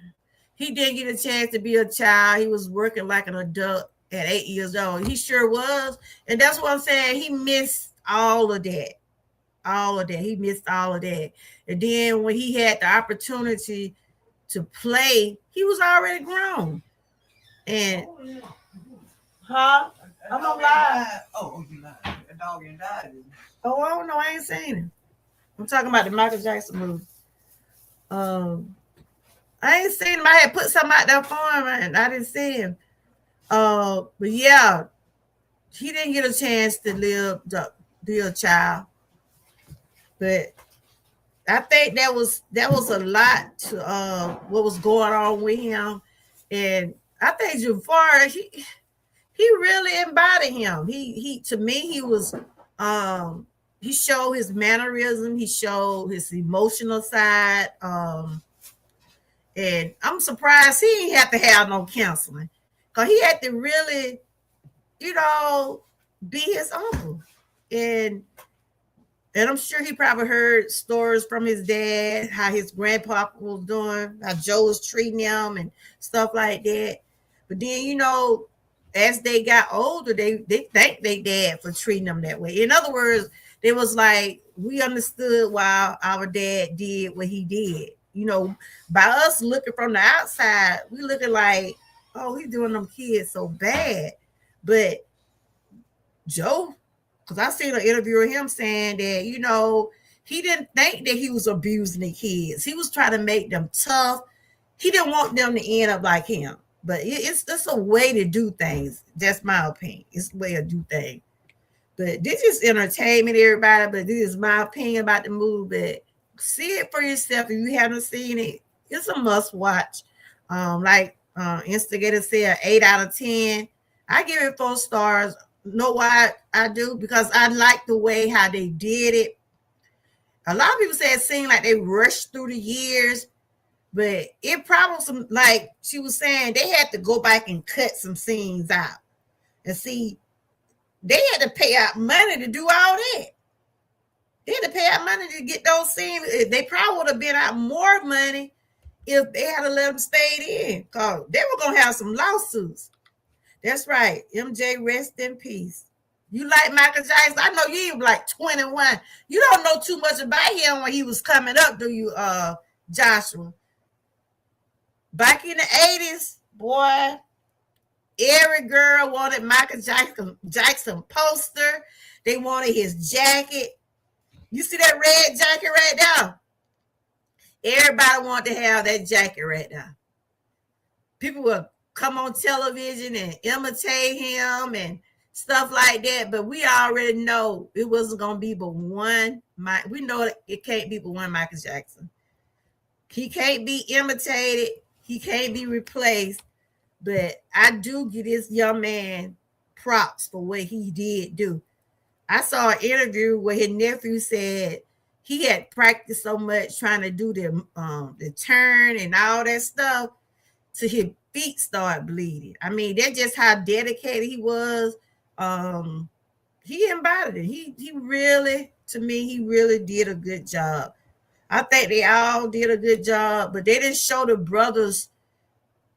Speaker 1: He didn't get a chance to be a child. He was working like an adult at 8 years old. He sure was. And that's what I'm saying. He missed all of that. All of that. He missed all of that. And then when he had the opportunity to play, he was already grown. And huh? I'm on live.
Speaker 2: Oh, you lied. That dog ain't died.
Speaker 1: Oh, I don't know. I ain't seen him. I'm talking about the Michael Jackson movie. I ain't seen him. I had put something out there for him, and I didn't see him. But yeah, he didn't get a chance to be a child. But I think that was a lot to what was going on with him, and I think Jafar he really embodied him. He to me he was he showed his mannerism, he showed his emotional side, and I'm surprised he didn't have to have no counseling, because he had to really, you know, be his uncle. And I'm sure he probably heard stories from his dad, how his grandpa was doing, how Joe was treating him and stuff like that. But then, you know, as they got older, they thanked their dad for treating them that way. In other words, it was like, we understood why our dad did what he did. You know, by us looking from the outside, we looking like, oh, he's doing them kids so bad. But Joe, because I seen an interview of him saying that, you know, he didn't think that he was abusing the kids. He was trying to make them tough. He didn't want them to end up like him. But it's a way to do things. That's my opinion. It's a way to do things. But this is entertainment, everybody. But this is my opinion about the movie. But see it for yourself if you haven't seen it. It's a must watch. Like Instigator said, 8 out of 10. I give it 4 stars. Know why I do? Because I like the way how they did it. A lot of people say it seemed like they rushed through the years, but it probably some, like she was saying, they had to go back and cut some scenes out. And see, they had to pay out money to do all that. They had to pay out money to get those scenes. They probably would have been out more money if they had to let them stay in, because they were going to have some lawsuits. That's right. MJ, rest in peace. You like Michael Jackson? I know you like 21. You don't know too much about him when he was coming up, do you, Joshua? Back in the 80s, boy, every girl wanted Michael Jackson poster. They wanted his jacket. You see that red jacket right now? Everybody wanted to have that jacket right now. People will come on television and imitate him and stuff like that, but we already know it wasn't going to be but one. We know it can't be but one Michael Jackson. He can't be imitated. He can't be replaced. But I do give this young man props for what he did do. I saw an interview where his nephew said he had practiced so much trying to do the turn and all that stuff till his feet started bleeding. I mean, that's just how dedicated he was. He embodied it. He really, to me, he really did a good job. I think they all did a good job, but they didn't show the brothers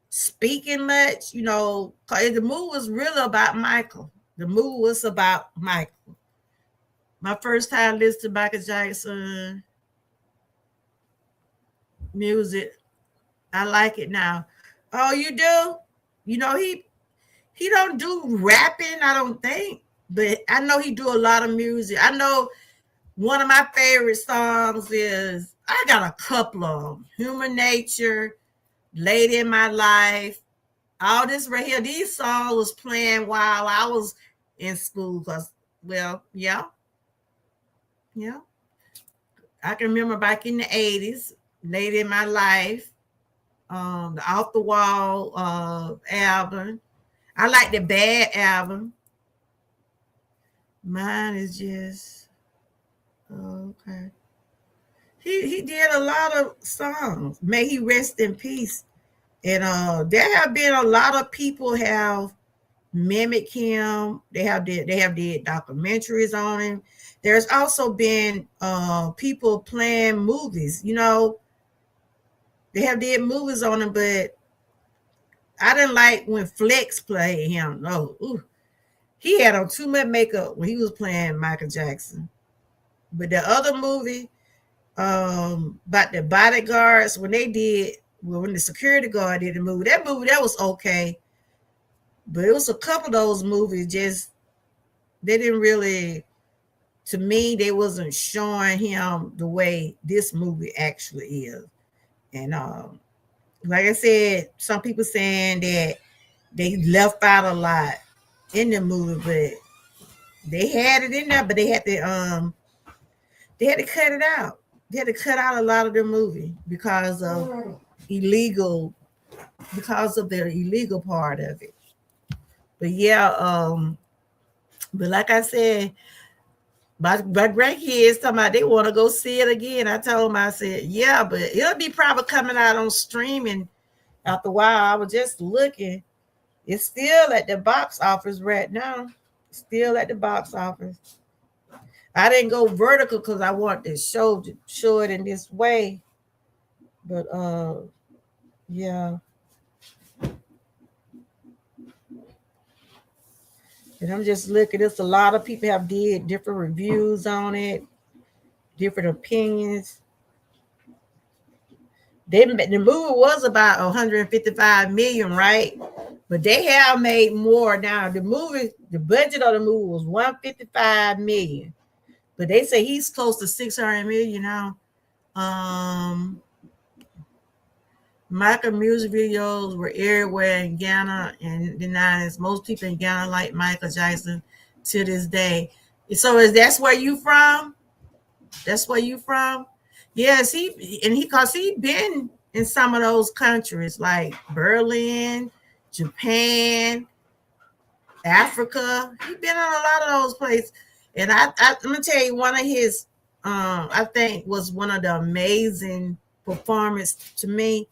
Speaker 1: speaking much, you know, because the movie was really about Michael. The movie was about Michael. My first time listening to Michael Jackson music, I like it now. Oh, you do? You know, he don't do rapping, I don't think, but I know he do a lot of music. I know one of my favorite songs is, I got a couple of them. Human Nature, Lady in My Life, all this right here. These songs was playing while I was in school because, well, yeah. I can remember back in the 80s, Lady in My Life, the Off the Wall album. I like the Bad album. Mine is just, okay. He did a lot of songs. May he rest in peace. And there have been a lot of people have mimicked him. They have did documentaries on him. There's also been people playing movies. You know, they have did movies on him, but I didn't like when Flex played him. No, he had on too much makeup when he was playing Michael Jackson. But the other movie about the bodyguards, when the security guard did the movie, that was okay. But it was a couple of those movies they didn't really, to me, they wasn't showing him the way this movie actually is. And like I said, some people saying that they left out a lot in the movie, but they had it in there, but they had to cut it out. They had to cut out a lot of the movie because of the illegal part of it. But yeah, but like I said, my grandkids talking about they want to go see it again. I told them, I said, yeah, but it'll be probably coming out on streaming after a while. I was just looking. It's still at the box office right now. Still at the box office. I didn't go vertical because I want to show it in this way. But yeah. And I'm just looking. There's a lot of people have did different reviews on it, different opinions. The movie was about 155 million, right? But they have made more now. The budget of the movie was 155 million. But they say he's close to 600 million now. Michael music videos were everywhere in Ghana and the 90s. Most people in Ghana like Michael Jackson to this day. So is that's where you from? That's where you from? Yes, he been in some of those countries like Berlin, Japan, Africa. He been in a lot of those places. And I'm gonna tell you one of his I think was one of the amazing performance to me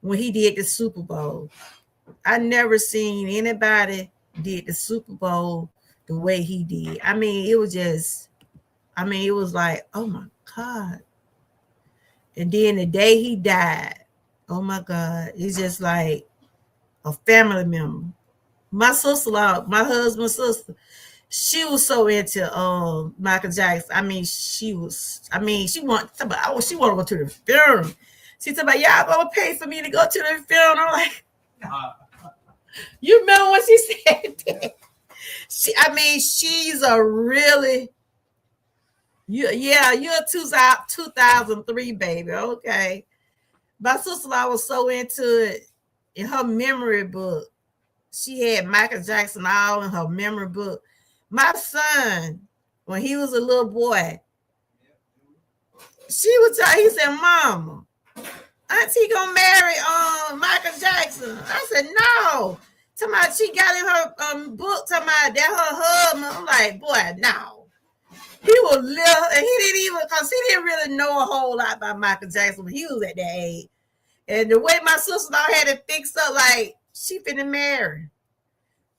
Speaker 1: when he did the Super Bowl. I never seen anybody did the Super Bowl the way he did. I mean, it was just it was like, oh my God. And then the day he died, oh my God, it's just like a family member. My sister-in-law, my husband's sister, she was so into Michael Jackson. She wanted she wanted to go to the funeral. She said, y'all gonna pay for me to go to the funeral. I'm like, you remember when she said that? She's a really you're a 2003 baby. Okay. My sister-in-law was so into it in her memory book. She had Michael Jackson all in her memory book. My son, when he was a little boy, he said, Mama, Auntie gonna marry Michael Jackson. I said, no. She got in her book talking about that her husband. I'm like, boy, no. He was little, and because he didn't really know a whole lot about Michael Jackson when he was at that age. And the way my sister-in-law had it fixed up, like, she finna marry.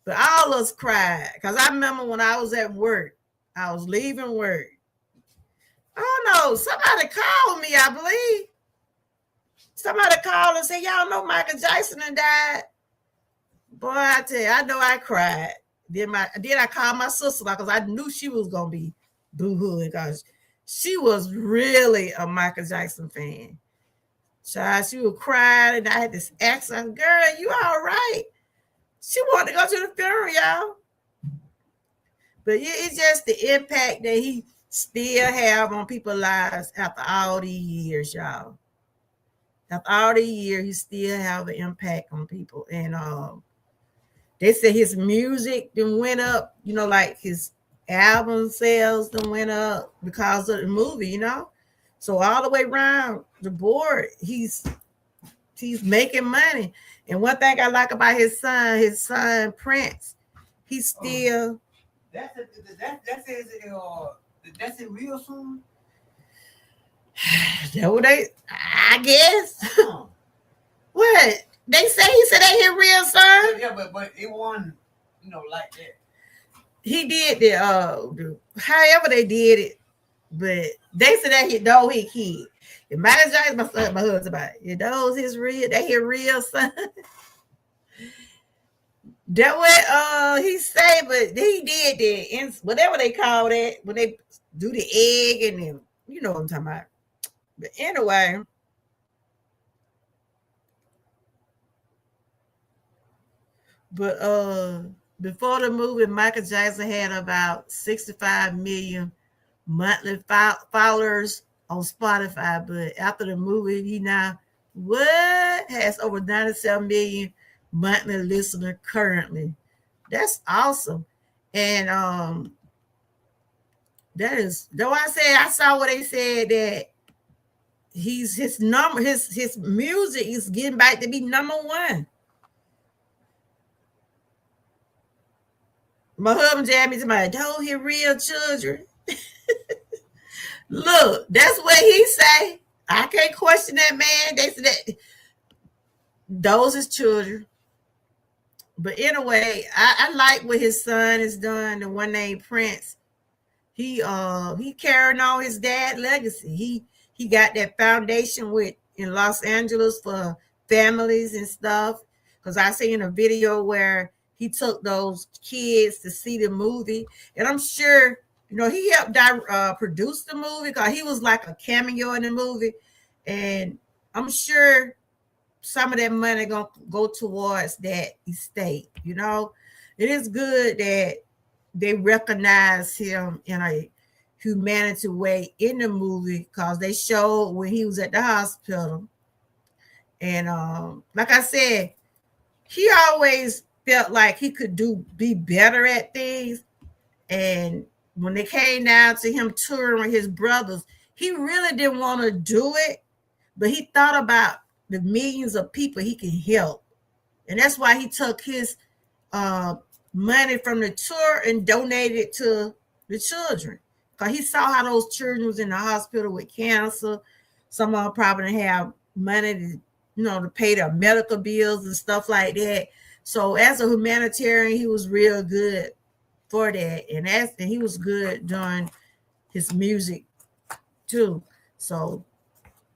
Speaker 1: But all of us cried. Because I remember when I was at work, I was leaving work. I don't know, somebody called me, I believe. Somebody called and said, y'all know Michael Jackson and died. Boy, I tell you, I know I cried. Then I called my sister-in-law because I knew she was going to be boo-hooing because she was really a Michael Jackson fan. Child, she was crying, and I had this accent. Girl, you all right? She wanted to go to the funeral, y'all. But it's just the impact that he still have on people's lives after all these years, y'all. After all these years, he still have an impact on people. And they said his music then went up, like his album sales then went up because of the movie, So all the way around the board, he's making money. And one thing I like about his son Prince, he's still.
Speaker 2: That's his real son.
Speaker 1: That what I guess. What they say? He said that his real son.
Speaker 2: Yeah, but it wasn't, like that.
Speaker 1: He did the however they did it, but they said that he kid. It might as well my husband about it. Those his real son. That what he say, but he did that whatever they call that when they do the egg and then you know what I'm talking about. But anyway, before the movie, Michael Jackson had about 65 million monthly followers on Spotify, but after the movie, he now has over 97 million monthly listener currently. That's awesome. And that is though I saw what they said that his music is getting back to be number one. My husband jammed me to my don't hear real children. Look, that's what he say. I can't question that man. They said that those is children. But anyway, I like what his son has done. The one named Prince. He carrying on his dad's legacy. He got that foundation in Los Angeles for families and stuff. Because I seen a video where he took those kids to see the movie, and I'm sure he helped produce the movie because he was like a cameo in the movie, and I'm sure some of that money gonna go towards that estate. It is good that they recognize him in a humanity way in the movie because they showed when he was at the hospital, and like I said, he always felt like he could be better at things, and when they came down to him touring with his brothers, he really didn't want to do it, but he thought about the millions of people he can help. And that's why he took his uh, money from the tour and donated it to the children. Because he saw how those children was in the hospital with cancer. Some of them probably didn't have money to, to pay their medical bills and stuff like that. So as a humanitarian, he was real good for that. And he was good doing his music too. So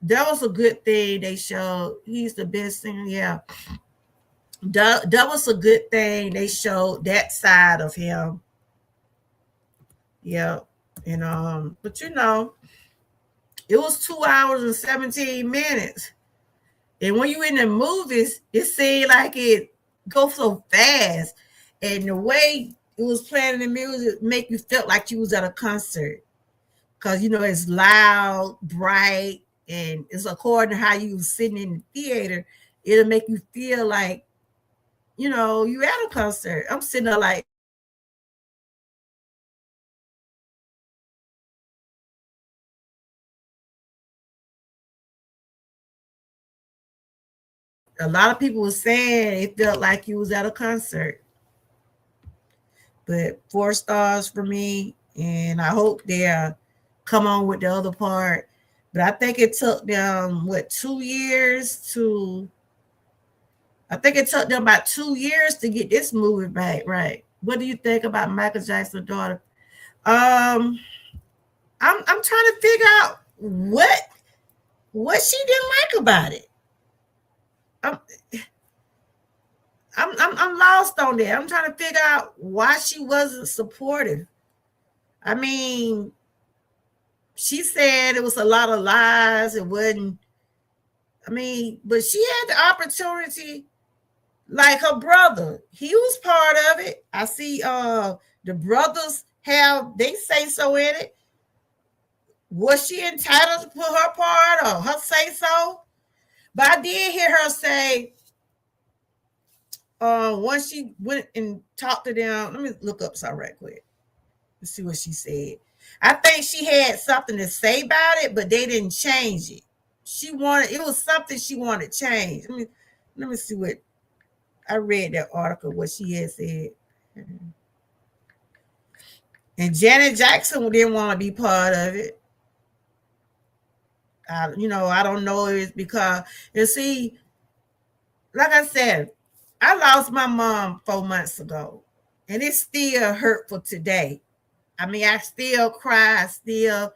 Speaker 1: that was a good thing they showed. He's the best singer. Yeah. That was a good thing. They showed that side of him. Yeah. But it was 2 hours and 17 minutes. And when you in the movies, it seemed like it go so fast. And the way it was playing the music make you feel like you was at a concert. Cause it's loud, bright, and it's according to how you was sitting in the theater, it'll make you feel like, you at a concert. I'm sitting there like, a lot of people were saying it felt like you was at a concert. But 4 stars for me, and I hope they'll come on with the other part. But I think it took them 2 years to. I think it took them about 2 years to get this movie back, right? What do you think about Michael Jackson's daughter? Um, I'm trying to figure out what she didn't like about it. I'm I'm lost on that. I'm trying to figure out why she wasn't supportive. I mean, she said it was a lot of lies. It wasn't. I mean, but she had the opportunity, like her brother. He was part of it. I see. The brothers have they say so in it. Was she entitled to put her part or her say so? But I did hear her say, once she went and talked to them. Let me look up something right quick. Let's see what she said. I think she had something to say about it, but they didn't change it. She wanted it was something she wanted changed. Let me see what I read that article what she had said. And Janet Jackson didn't want to be part of it. I don't know if it's because you see, like I said, I lost my mom 4 months ago, and it's still hurtful today. I mean, I still cry, I still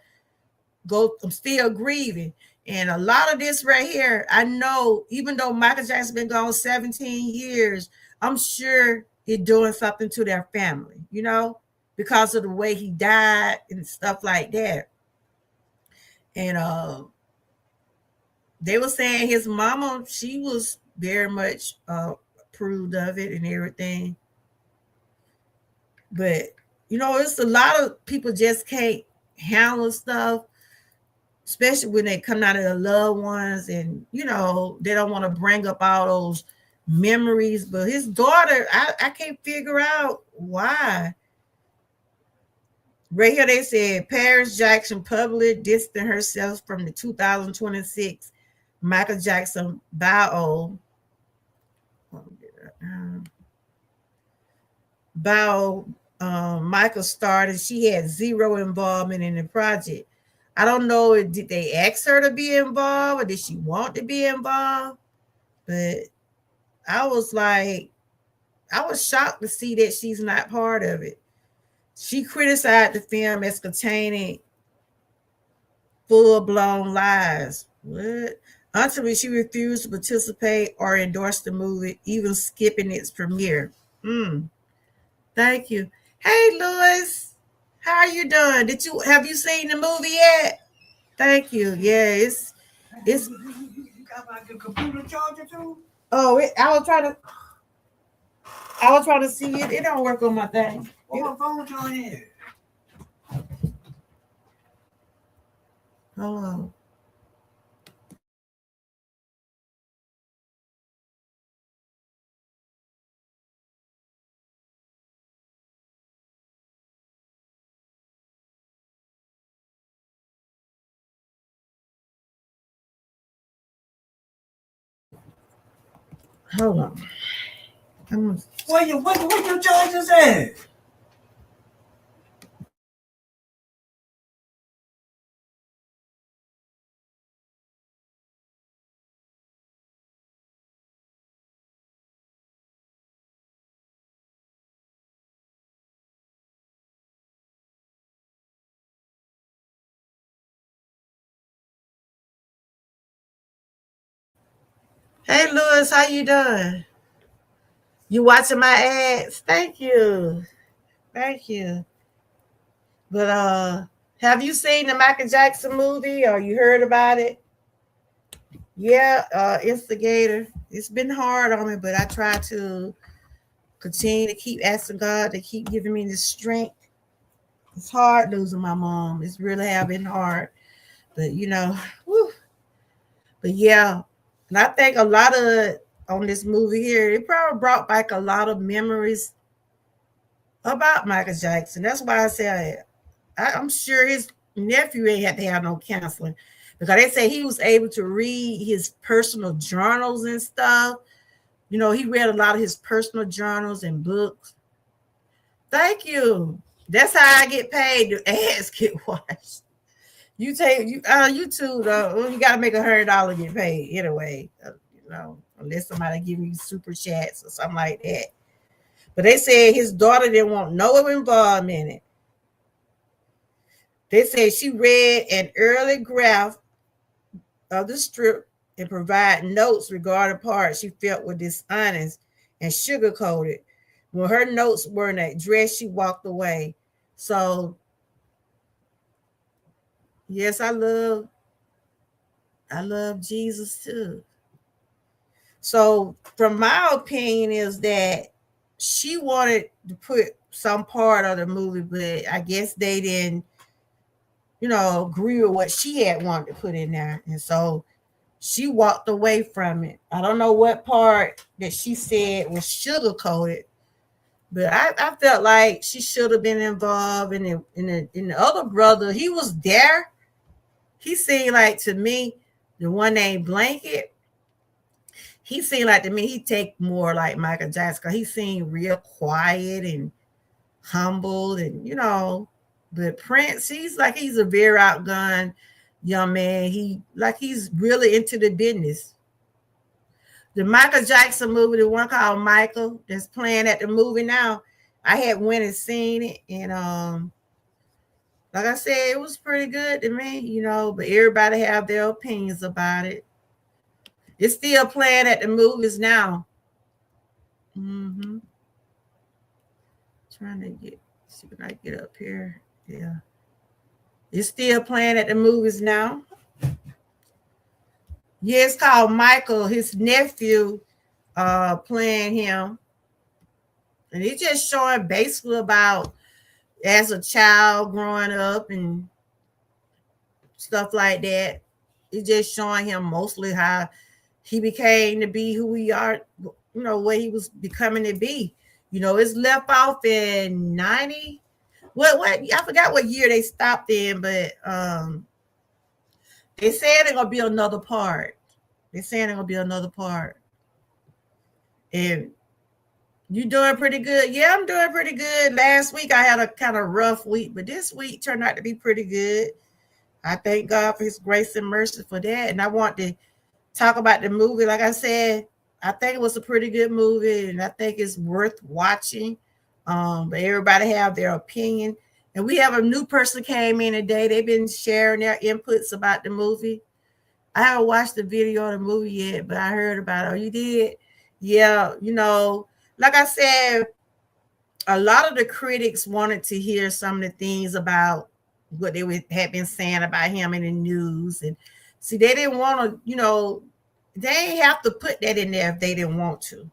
Speaker 1: I'm still grieving. And a lot of this right here, I know, even though Michael Jackson been gone 17 years, I'm sure it's doing something to their family, because of the way he died and stuff like that. And they were saying his mama, she was very much approved of it and everything. But it's a lot of people just can't handle stuff, especially when they come out of their loved ones, and they don't want to bring up all those memories. But his daughter, I can't figure out why. Right here they said Paris Jackson publicly distanced herself from the 2026 Michael Jackson bio. Bio Michael started. She had zero involvement in the project. I don't know, did they ask her to be involved or did she want to be involved? But I was like, I was shocked to see that she's not part of it. She criticized the film as containing full-blown lies. What? Ultimately, she refused to participate or endorse the movie, even skipping its premiere. Thank you. Hey, Louis, how are you doing? Have you seen the movie yet? Thank you. Yeah, it's.
Speaker 2: You got like a computer charger too?
Speaker 1: Oh, I was trying to see it. It don't work on my thing.
Speaker 2: What my phone charger is?
Speaker 1: Hold on. Hold on.
Speaker 2: Where your charges at?
Speaker 1: Hey, Louis, how you doing? You watching my ads? Thank you. Thank you. But have you seen the Michael Jackson movie or you heard about it? Yeah, Instigator. It's been hard on me, but I try to continue to keep asking God to keep giving me the strength. It's hard losing my mom. It's really have been hard. But whew. But yeah. And I think a lot of on this movie here, it probably brought back a lot of memories about Michael Jackson. That's why I say I'm sure his nephew ain't had to have no counseling because they say he was able to read his personal journals and stuff. He read a lot of his personal journals and books. Thank you. That's how I get paid. The ads get watched. YouTube. You got to make $100 to get paid anyway. Unless somebody give you super chats or something like that. But they said his daughter didn't want no involvement in it. They said she read an early draft of the strip and provide notes regarding parts she felt were dishonest and sugarcoated. When her notes weren't addressed, she walked away. So yes, I love Jesus too. So from my opinion is that she wanted to put some part of the movie, but I guess they didn't, agree with what she had wanted to put in there. And so she walked away from it. I don't know what part that she said was sugarcoated, but I felt like she should have been involved in the other brother. He was there. He seemed like to me, the one named Blanket, he seemed like to me he take more like Michael Jackson. He seemed real quiet and humbled and. But Prince, he's a very outgoing young man. He's really into the business. The Michael Jackson movie, the one called Michael, that's playing at the movie now. I had went and seen it, and like I said, it was pretty good to me. But everybody have their opinions about it. It's still playing at the movies now. Mm-hmm. Trying to see if I can get up here. Yeah. It's still playing at the movies now. Yeah, it's called Michael, his nephew playing him. And it's just showing basically about as a child growing up and stuff like that. It's just showing him mostly how he became to be who we are, what he was becoming to be. It's left off in 90. What I forgot what year they stopped in, but they said they're gonna be another part. They're saying they're gonna be another part. And you doing pretty good? Yeah, I'm doing pretty good. Last week I had a kind of rough week, but this week turned out to be pretty good. I thank God for his grace and mercy for that. And I want to talk about the movie. Like I said, I think it was a pretty good movie and I think it's worth watching. But everybody have their opinion. And we have a new person came in today. They've been sharing their inputs about the movie. I haven't watched the video of the movie yet, but I heard about it. Oh, you did? Yeah, like I said, a lot of the critics wanted to hear some of the things about what they had been saying about him in the news. And see, they didn't want to, they ain't have to put that in there if they didn't want to.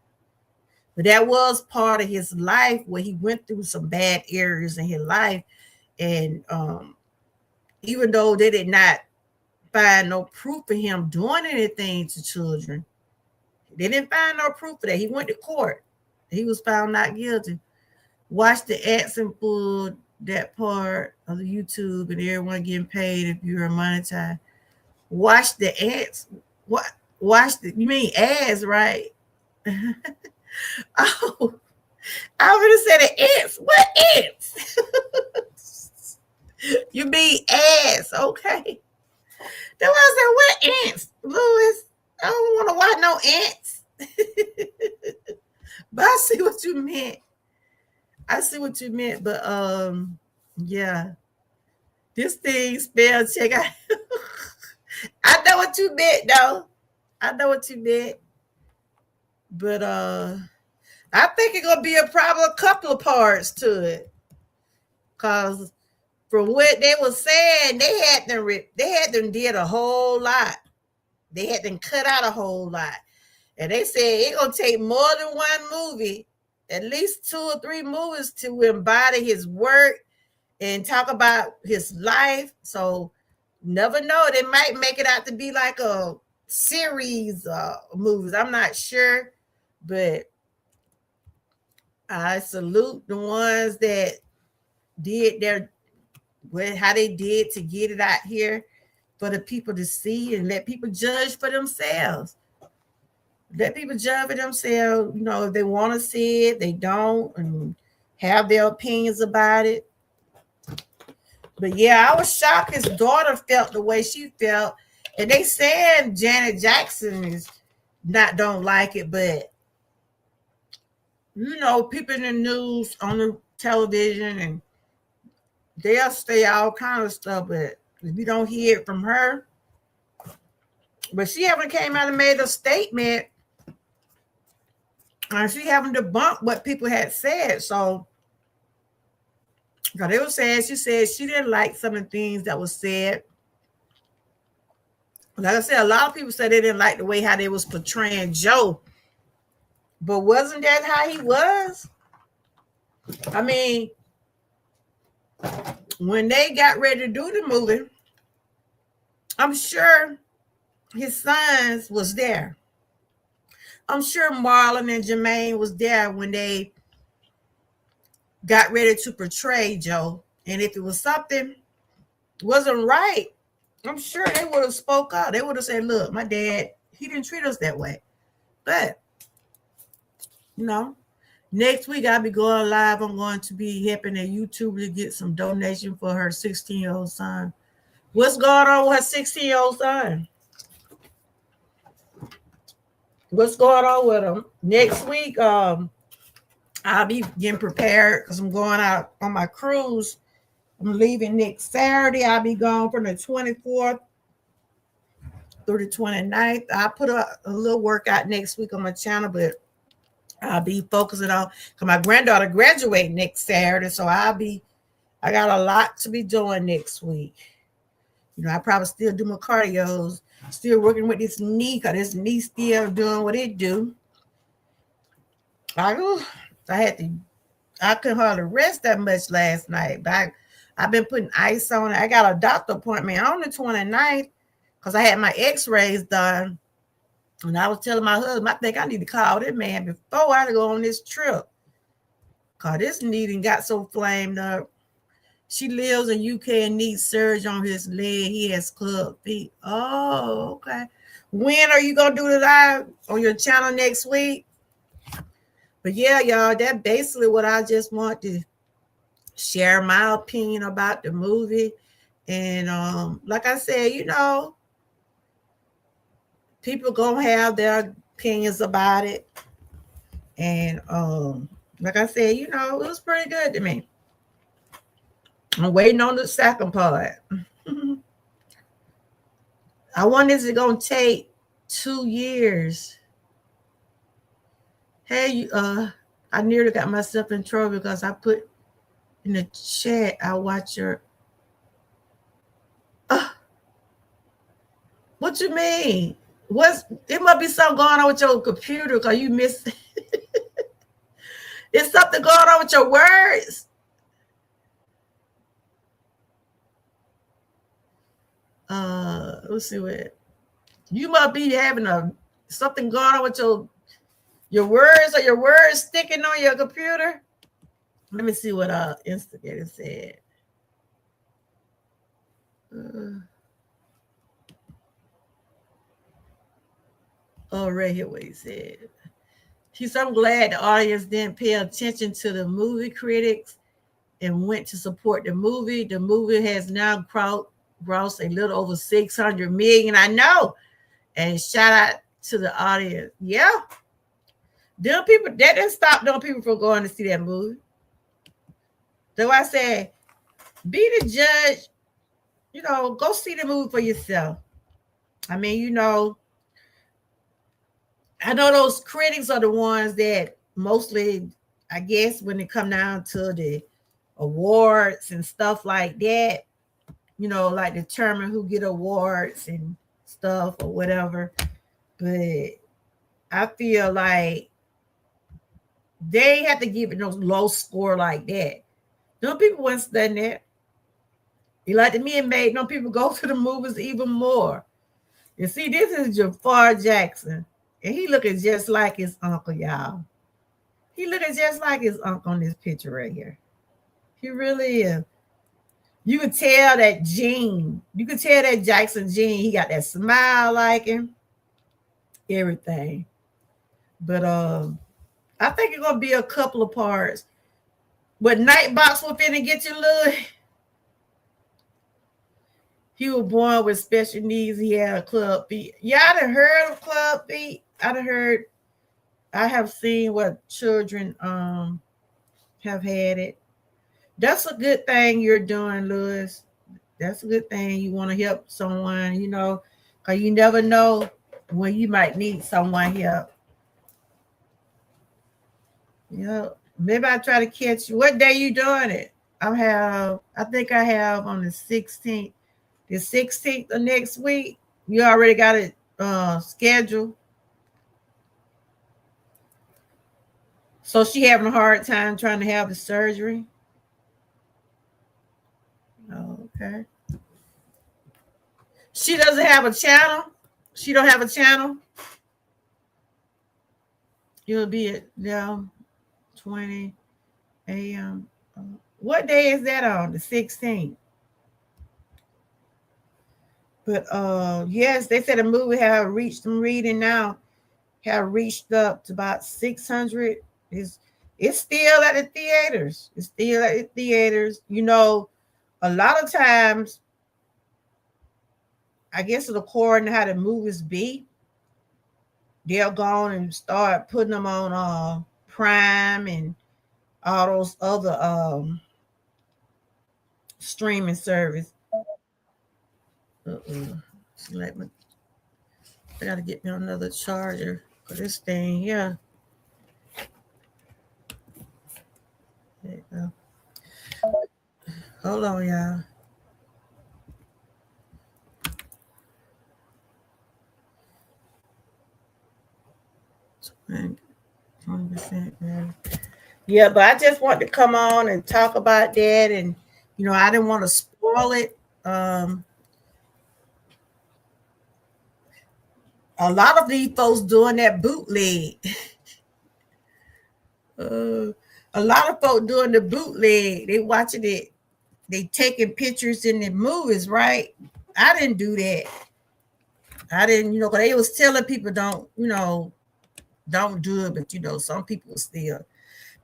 Speaker 1: But that was part of his life where he went through some bad areas in his life. And even though they did not find no proof of him doing anything to children, they didn't find no proof of that. He went to court. He was found not guilty. Watch the ads and for that part of the YouTube and everyone getting paid if you're a Watch the ads. What? Watch the, you mean ads, right? Oh, I would have said the ants. What ants? You mean ass? Okay. Then I said, what ants, Louis? I don't want to watch no ants. But I see what you meant. I see what you meant. But yeah, this thing spell check. I know what you meant, though. I know what you meant. But I think it's gonna be a couple of parts to it. Cause from what they were saying, they had them did a whole lot. They had them cut out a whole lot. And they said it's gonna take more than one movie, at least 2 or 3 movies to embody his work and talk about his life. So never know. They might make it out to be like a series of movies. I'm not sure, but I salute the ones that did their how they did to get it out here for the people to see and let people judge for themselves. Let people judge for themselves. You know, if they want to see it, they don't, and have their opinions about it. But yeah, I was shocked his daughter felt the way she felt. And they said Janet Jackson is don't like it, but you know, people in the news on the television and they'll say all kind of stuff, but if you don't hear it from her, but she haven't came out and made a statement. She haven't debunked what people had said. So they were saying she said she didn't like some of the things that was said. Like I said, a lot of people said they didn't like the way how they was portraying Joe. But wasn't that how he was? I mean, when they got ready to do the movie, I'm sure his sons was there. I'm sure Marlon and Jermaine was there when they got ready to portray Joe. And if it was something wasn't right, I'm sure they would have spoke up. They would have said, look, my dad, he didn't treat us that way. But, you know, next week I'll be going live. I'm going to be helping a YouTuber to get some donation for her 16-year-old son. What's going on with her 16-year-old son? What's going on with him? Next week, I'll be getting prepared because I'm going out on my cruise. I'm leaving next Saturday. I'll be gone from the 24th through the 29th. I'll put a little workout next week on my channel, but I'll be focusing on because my granddaughter graduates next Saturday. So I got a lot to be doing next week. You know, I probably still do my cardios, still working with this knee because this knee still doing what it do. I couldn't hardly rest that much last night, but I've been putting ice on it. I got a doctor appointment on the 29th because I had my x-rays done. And I was telling my husband, I think I need to call that man before I go on this trip. Because this knee got so flamed up. She lives in UK and needs surgery on his leg. He has club feet. Oh, okay. When are you going to do the live on your channel next week? But yeah, y'all, that's basically what I just want to share my opinion about the movie. And like I said, you know, people gonna have their opinions about it. And like I said, you know, it was pretty good to me. I'm waiting on the second part. I wonder is it gonna take 2 years? Hey, I nearly got myself in trouble because I put in the chat, I watch your what you mean? It must be something going on with your computer because you missed. There's something going on with your words. Let's see what you must be having something going on with your words or your words sticking on your computer. Let me see what Instigator said. Right here what he said. I'm glad the audience didn't pay attention to the movie critics and went to support the movie. The movie has now grossed a little over 600 million. I know. And shout out to the audience. Yeah. Them people, that didn't stop them people from going to see that movie. So I said, be the judge, go see the movie for yourself. I mean, I know those critics are the ones that mostly, I guess, when it come down to the awards and stuff like that, like determine who get awards and stuff or whatever. But I feel like they have to give it no low score like that. No people wouldn't study that. You like the men made no people go to the movies even more. You see, this is Jafar Jackson, and he looking just like his uncle, y'all. He looking just like his uncle on this picture right here. He really is. You could tell that gene. You could tell that Jackson gene. He got that smile like him. Everything. But I think it's gonna be a couple of parts. But Nightbox will finna get you, look. He was born with special needs. He had a club feet. Yeah, I done heard of club feet. I have seen what children have had it. That's a good thing you're doing, Lewis. That's a good thing. You want to help someone, because you never know when you might need someone help. Maybe I try to catch you. What day you doing it? I think I have on the 16th. The 16th of next week. You already got it scheduled. So she having a hard time trying to have the surgery. Okay. She doesn't have a channel. She don't have a channel. You'll be at 20 a.m. What day is that on? The 16th. But yes, they said the movie have reached, I'm reading now, have reached up to about 600. It's still at the theaters. It's still at the theaters. A lot of times, I guess it's according to how the movies be, they'll go on and start putting them on Prime and all those other streaming service. I gotta get me another charger for this thing here. There you go. Hold on, y'all. Yeah, but I just want to come on and talk about that, and I didn't want to spoil it. A lot of these folks doing that bootleg. A lot of folks doing the bootleg. They watching it. They taking pictures in the movies, right? I didn't do that. I didn't, because they was telling people don't do it, but some people still.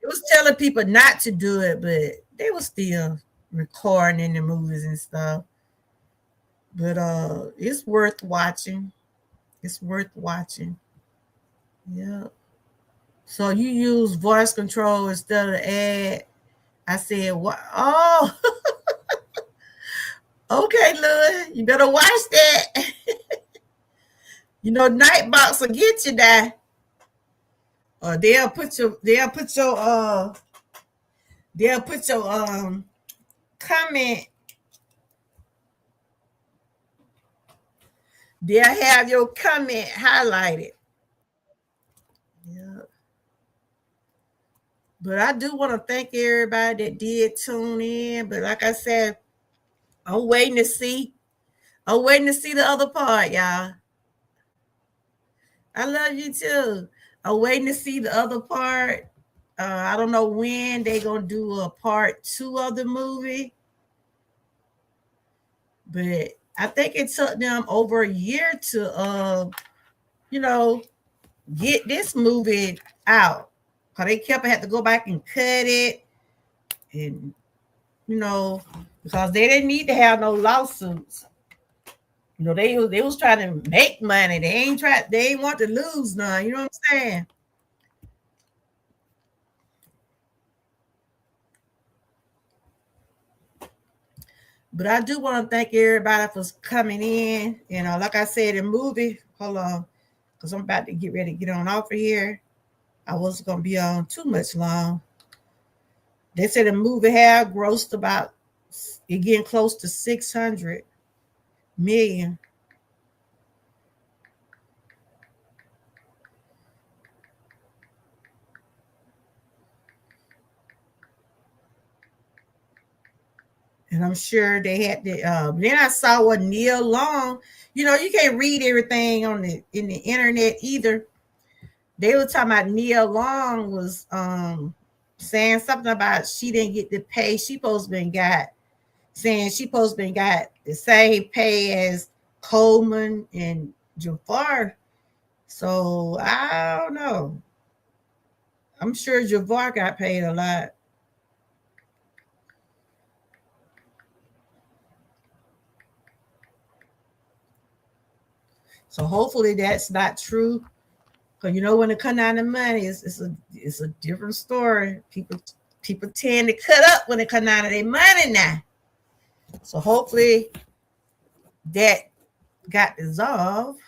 Speaker 1: It was telling people not to do it, but they were still recording in the movies and stuff. But it's worth watching. It's worth watching. Yeah. So you use voice control instead of ad. I said, what? Oh, okay, Lord, you better watch that. Nightbox will get you there. Or they'll put your comment. They'll have your comment highlighted. Yeah. But I do want to thank everybody that did tune in. But like I said, I'm waiting to see the other part, y'all. I love you too. I'm waiting to see the other part. I don't know when they're going to do a part 2 of the movie. But I think it took them over a year to, get this movie out. Because they kept had to go back and cut it. And, because they didn't need to have no lawsuits. They was trying to make money. They ain't want to lose none. You know what I'm saying? But I do want to thank everybody for coming in. Like I said, the movie, hold on, because I'm about to get ready to get on off of here. I wasn't going to be on too much long. They said the movie had grossed about, it getting close to 600 million. And I'm sure they had the. Then I saw what Neil Long. You can't read everything in the internet either. They were talking about Neil Long was saying something about she didn't get the pay she supposed to been got, saying she supposed to been got the same pay as Coleman and Jafar. So I don't know. I'm sure Jafar got paid a lot. So hopefully that's not true. Because when it comes down to money, it's a different story. People tend to cut up when it comes down to their money now. So hopefully that got dissolved.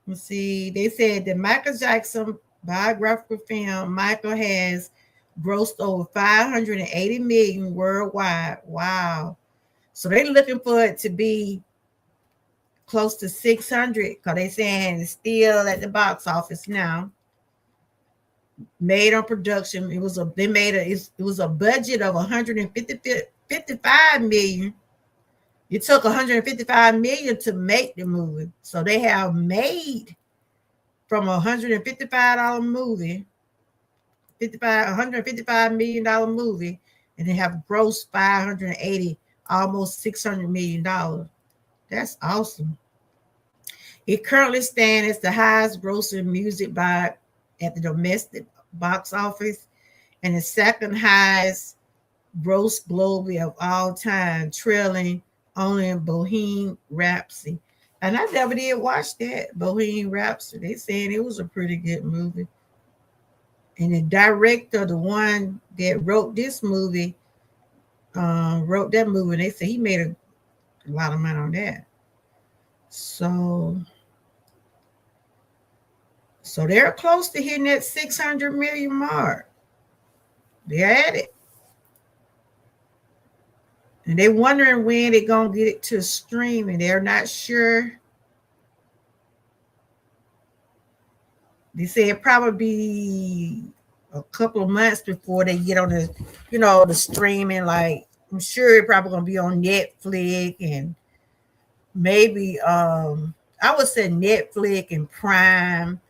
Speaker 1: Let's see. They said that Michael Jackson biographical film Michael has grossed over 580 million worldwide. Wow. So they're looking for it to be close to 600 because they're saying it's still at the box office now. Made on production. It was a budget of 155 million. It took 155 million to make the movie. So they have made from $155 movie, $155 million movie, and they have grossed 580, almost $600 million. That's awesome. It currently stands as the highest grossing music at the domestic box office and the second highest gross globally of all time, trailing only Bohemian Rhapsody. And I never did watch that, Bohemian Rhapsody. They said it was a pretty good movie. And the director, the one that wrote this movie, wrote that movie, and they said he made a lot of money on that. So they're close to hitting that 600 million mark. They're at it. And they're wondering when they're going to get it to streaming. They're not sure. They say it probably be a couple of months before they get on the, the streaming. Like, I'm sure it's probably going to be on Netflix and maybe, I would say Netflix and Prime.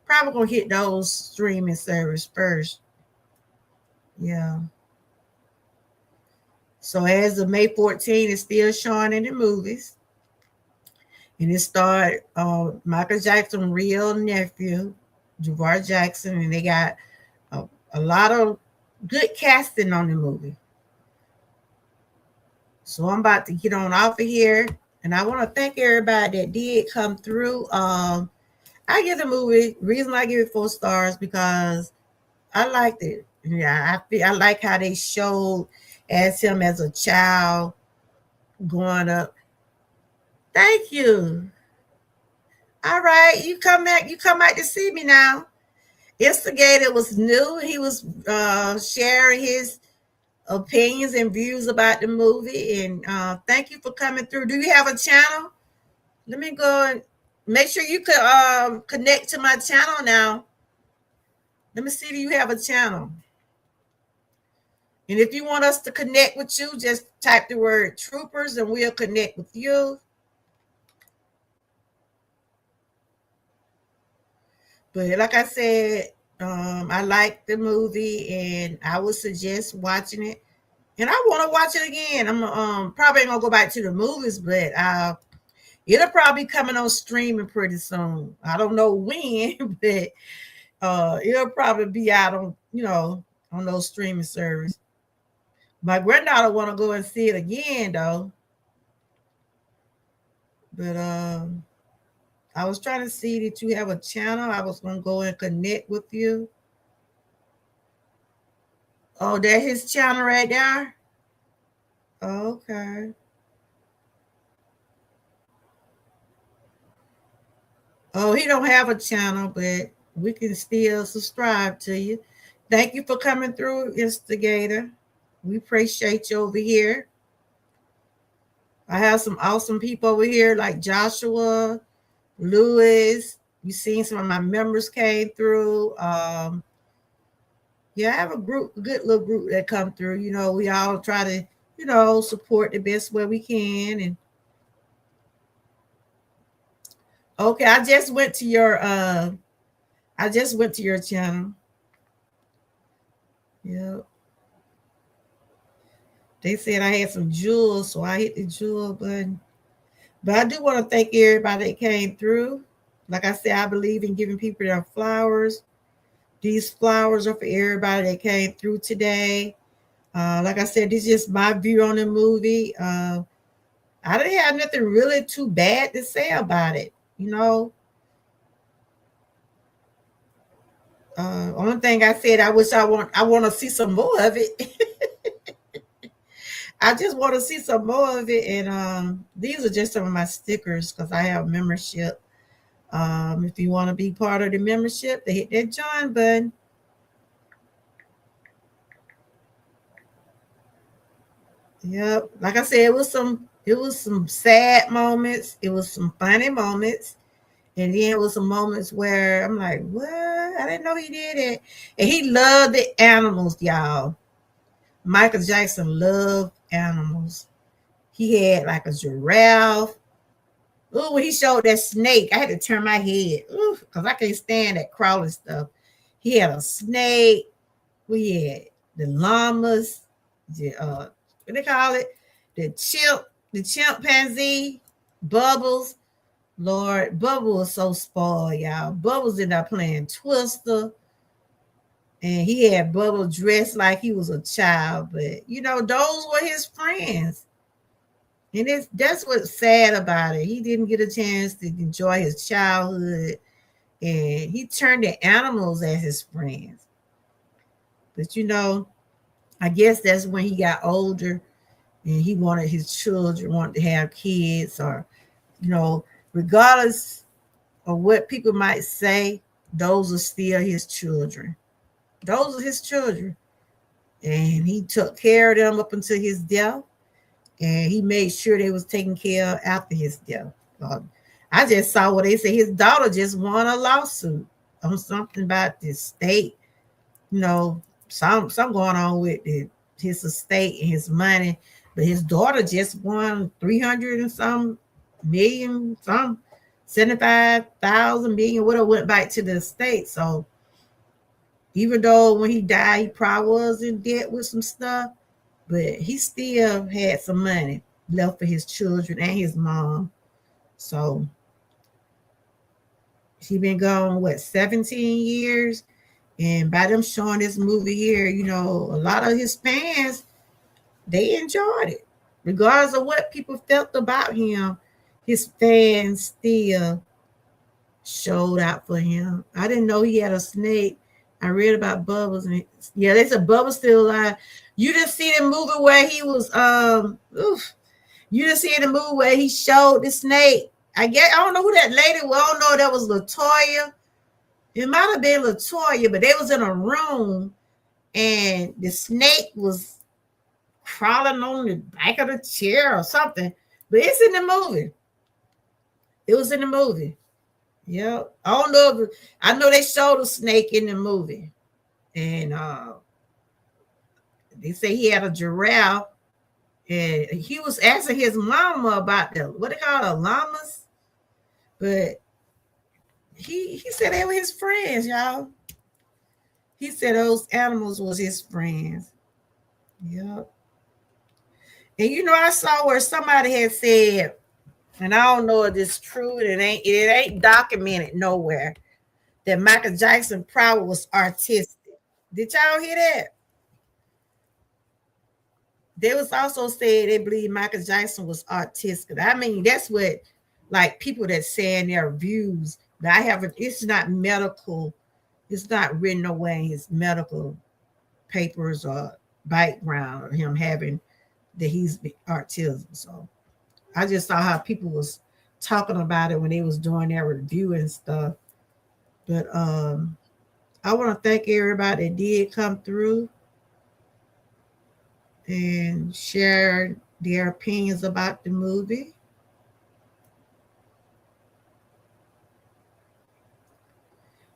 Speaker 1: Probably going to hit those streaming service first. Yeah. So as of May 14, it's still showing in the movies. And it starred Michael Jackson's real nephew, Jafar Jackson, and they got a lot of good casting on the movie. So I'm about to get on off of here. And I want to thank everybody that did come through. I give the movie, reason I give it 4 stars because I liked it. Yeah, I like how they showed him as a child growing up. Thank you. All right, you come back to see me now. Instigator was new. He was sharing his opinions and views about the movie. And thank you for coming through. Do you have a channel? Let me go and make sure you could connect to my channel now. Let me see, do you have a channel? And if you want us to connect with you, just type the word Troopers and we'll connect with you. But like I said, I like the movie and I would suggest watching it. And I want to watch it again. I'm probably going to go back to the movies, but it'll probably be coming on streaming pretty soon. I don't know when, but It'll probably be out on, on those streaming service. My granddaughter want to go and see it again though. But I was trying to see that you have a channel. I was gonna go and connect with you. Oh, that's his channel right there. Okay. Oh, he don't have a channel, but we can still subscribe to you. Thank you for coming through, Instigator. We appreciate you over here. I have some awesome people over here like Joshua, Lewis. You seen some of my members came through. Yeah, I have a good little group that come through. We all try to, support the best way we can. And okay, I just went to your channel. Yep. They said I had some jewels, so I hit the jewel button. But I do want to thank everybody that came through. Like I said, I believe in giving people their flowers. These flowers are for everybody that came through today. Like I said, this is just my view on the movie. I didn't have nothing really too bad to say about it. Only thing I said, I want to see some more of it. I just want to see some more of it. And these are just some of my stickers because I have membership. If you want to be part of the membership, they hit that join button. Yep. Like I said, it was some sad moments. It was some funny moments. And then it was some moments where I'm like, what? I didn't know he did it. And he loved the animals, y'all. Michael Jackson loved animals. He had like a giraffe. Ooh, when he showed that snake, I had to turn my head. Ooh, because I can't stand that crawling stuff. He had a snake. We had the llamas, what they call it? The chimpanzee, Bubbles. Lord, Bubble was so spoiled, y'all. Bubbles ended up playing Twister. And he had Bubble dressed like he was a child. But, those were his friends. And that's what's sad about it. He didn't get a chance to enjoy his childhood. And he turned to animals as his friends. But, I guess that's when he got older and he wanted to have kids or, regardless of what people might say, those are still his children. Those are his children. And he took care of them up until his death. And he made sure they was taken care of after his death. I just saw what they said. His daughter just won a lawsuit on something about the state. Some going on with his estate and his money. But his daughter just won 300 and some million, 75,000 million, whatever, went back to the estate. So even though when he died, he probably was in debt with some stuff, but he still had some money left for his children and his mom. So he been gone, 17 years? And by them showing this movie here, a lot of his fans, they enjoyed it. Regardless of what people felt about him, his fans still showed out for him. I didn't know he had a snake. I read about Bubbles, and yeah, they said Bubbles still alive. You didn't see the movie where he was you didn't see the movie where he showed the snake. I don't know who that lady was. I don't know if that was LaToya. It might have been LaToya, but they was in a room and the snake was crawling on the back of the chair or something. But it's in the movie. It was in the movie. Yep. I know they showed a snake in the movie. And they say he had a giraffe. And he was asking his mama about what they call it, llamas. But he said they were his friends, y'all. He said those animals was his friends. Yep. And I saw where somebody had said, and I don't know if it's true, it ain't documented nowhere, that Michael Jackson probably was artistic. Did y'all hear that? They was also said they believe Michael Jackson was artistic. I mean, that's what like people that say in their reviews. But I haven't. It's not medical. It's not written away in his medical papers or background of him having that he's autism. So I just saw how people was talking about it when they was doing their review and stuff. But I want to thank everybody that did come through and share their opinions about the movie.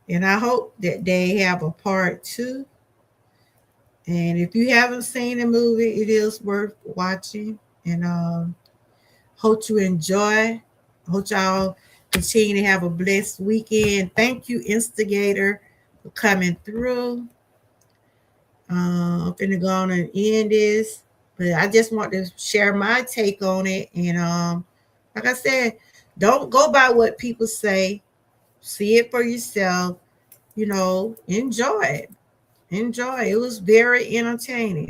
Speaker 1: And I hope that they have a part 2. And if you haven't seen the movie, it is worth watching. And hope you enjoy. Hope y'all continue to have a blessed weekend. Thank you, Instigator, for coming through. I'm finna go on and end this, but I just want to share my take on it. And like I said, don't go by what people say. See it for yourself. You know, enjoy it. Enjoy. It was very entertaining.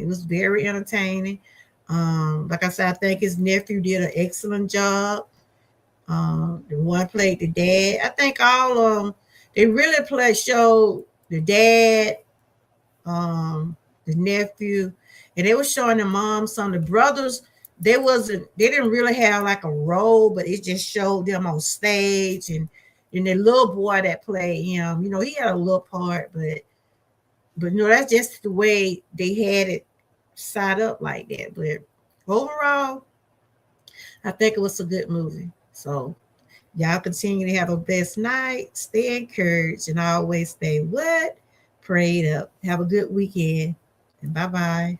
Speaker 1: Like I said, I think his nephew did an excellent job. The one played the dad. I think all of them, they really showed the dad, the nephew, and they were showing the mom some. The brothers, they didn't really have like a role, but it just showed them on stage. And the little boy that played him, he had a little part, but no, that's just the way they had it set up like that. But overall, I think it was a good movie. So y'all continue to have a blessed night, stay encouraged, and always stay what? Prayed up. Have a good weekend, and bye-bye.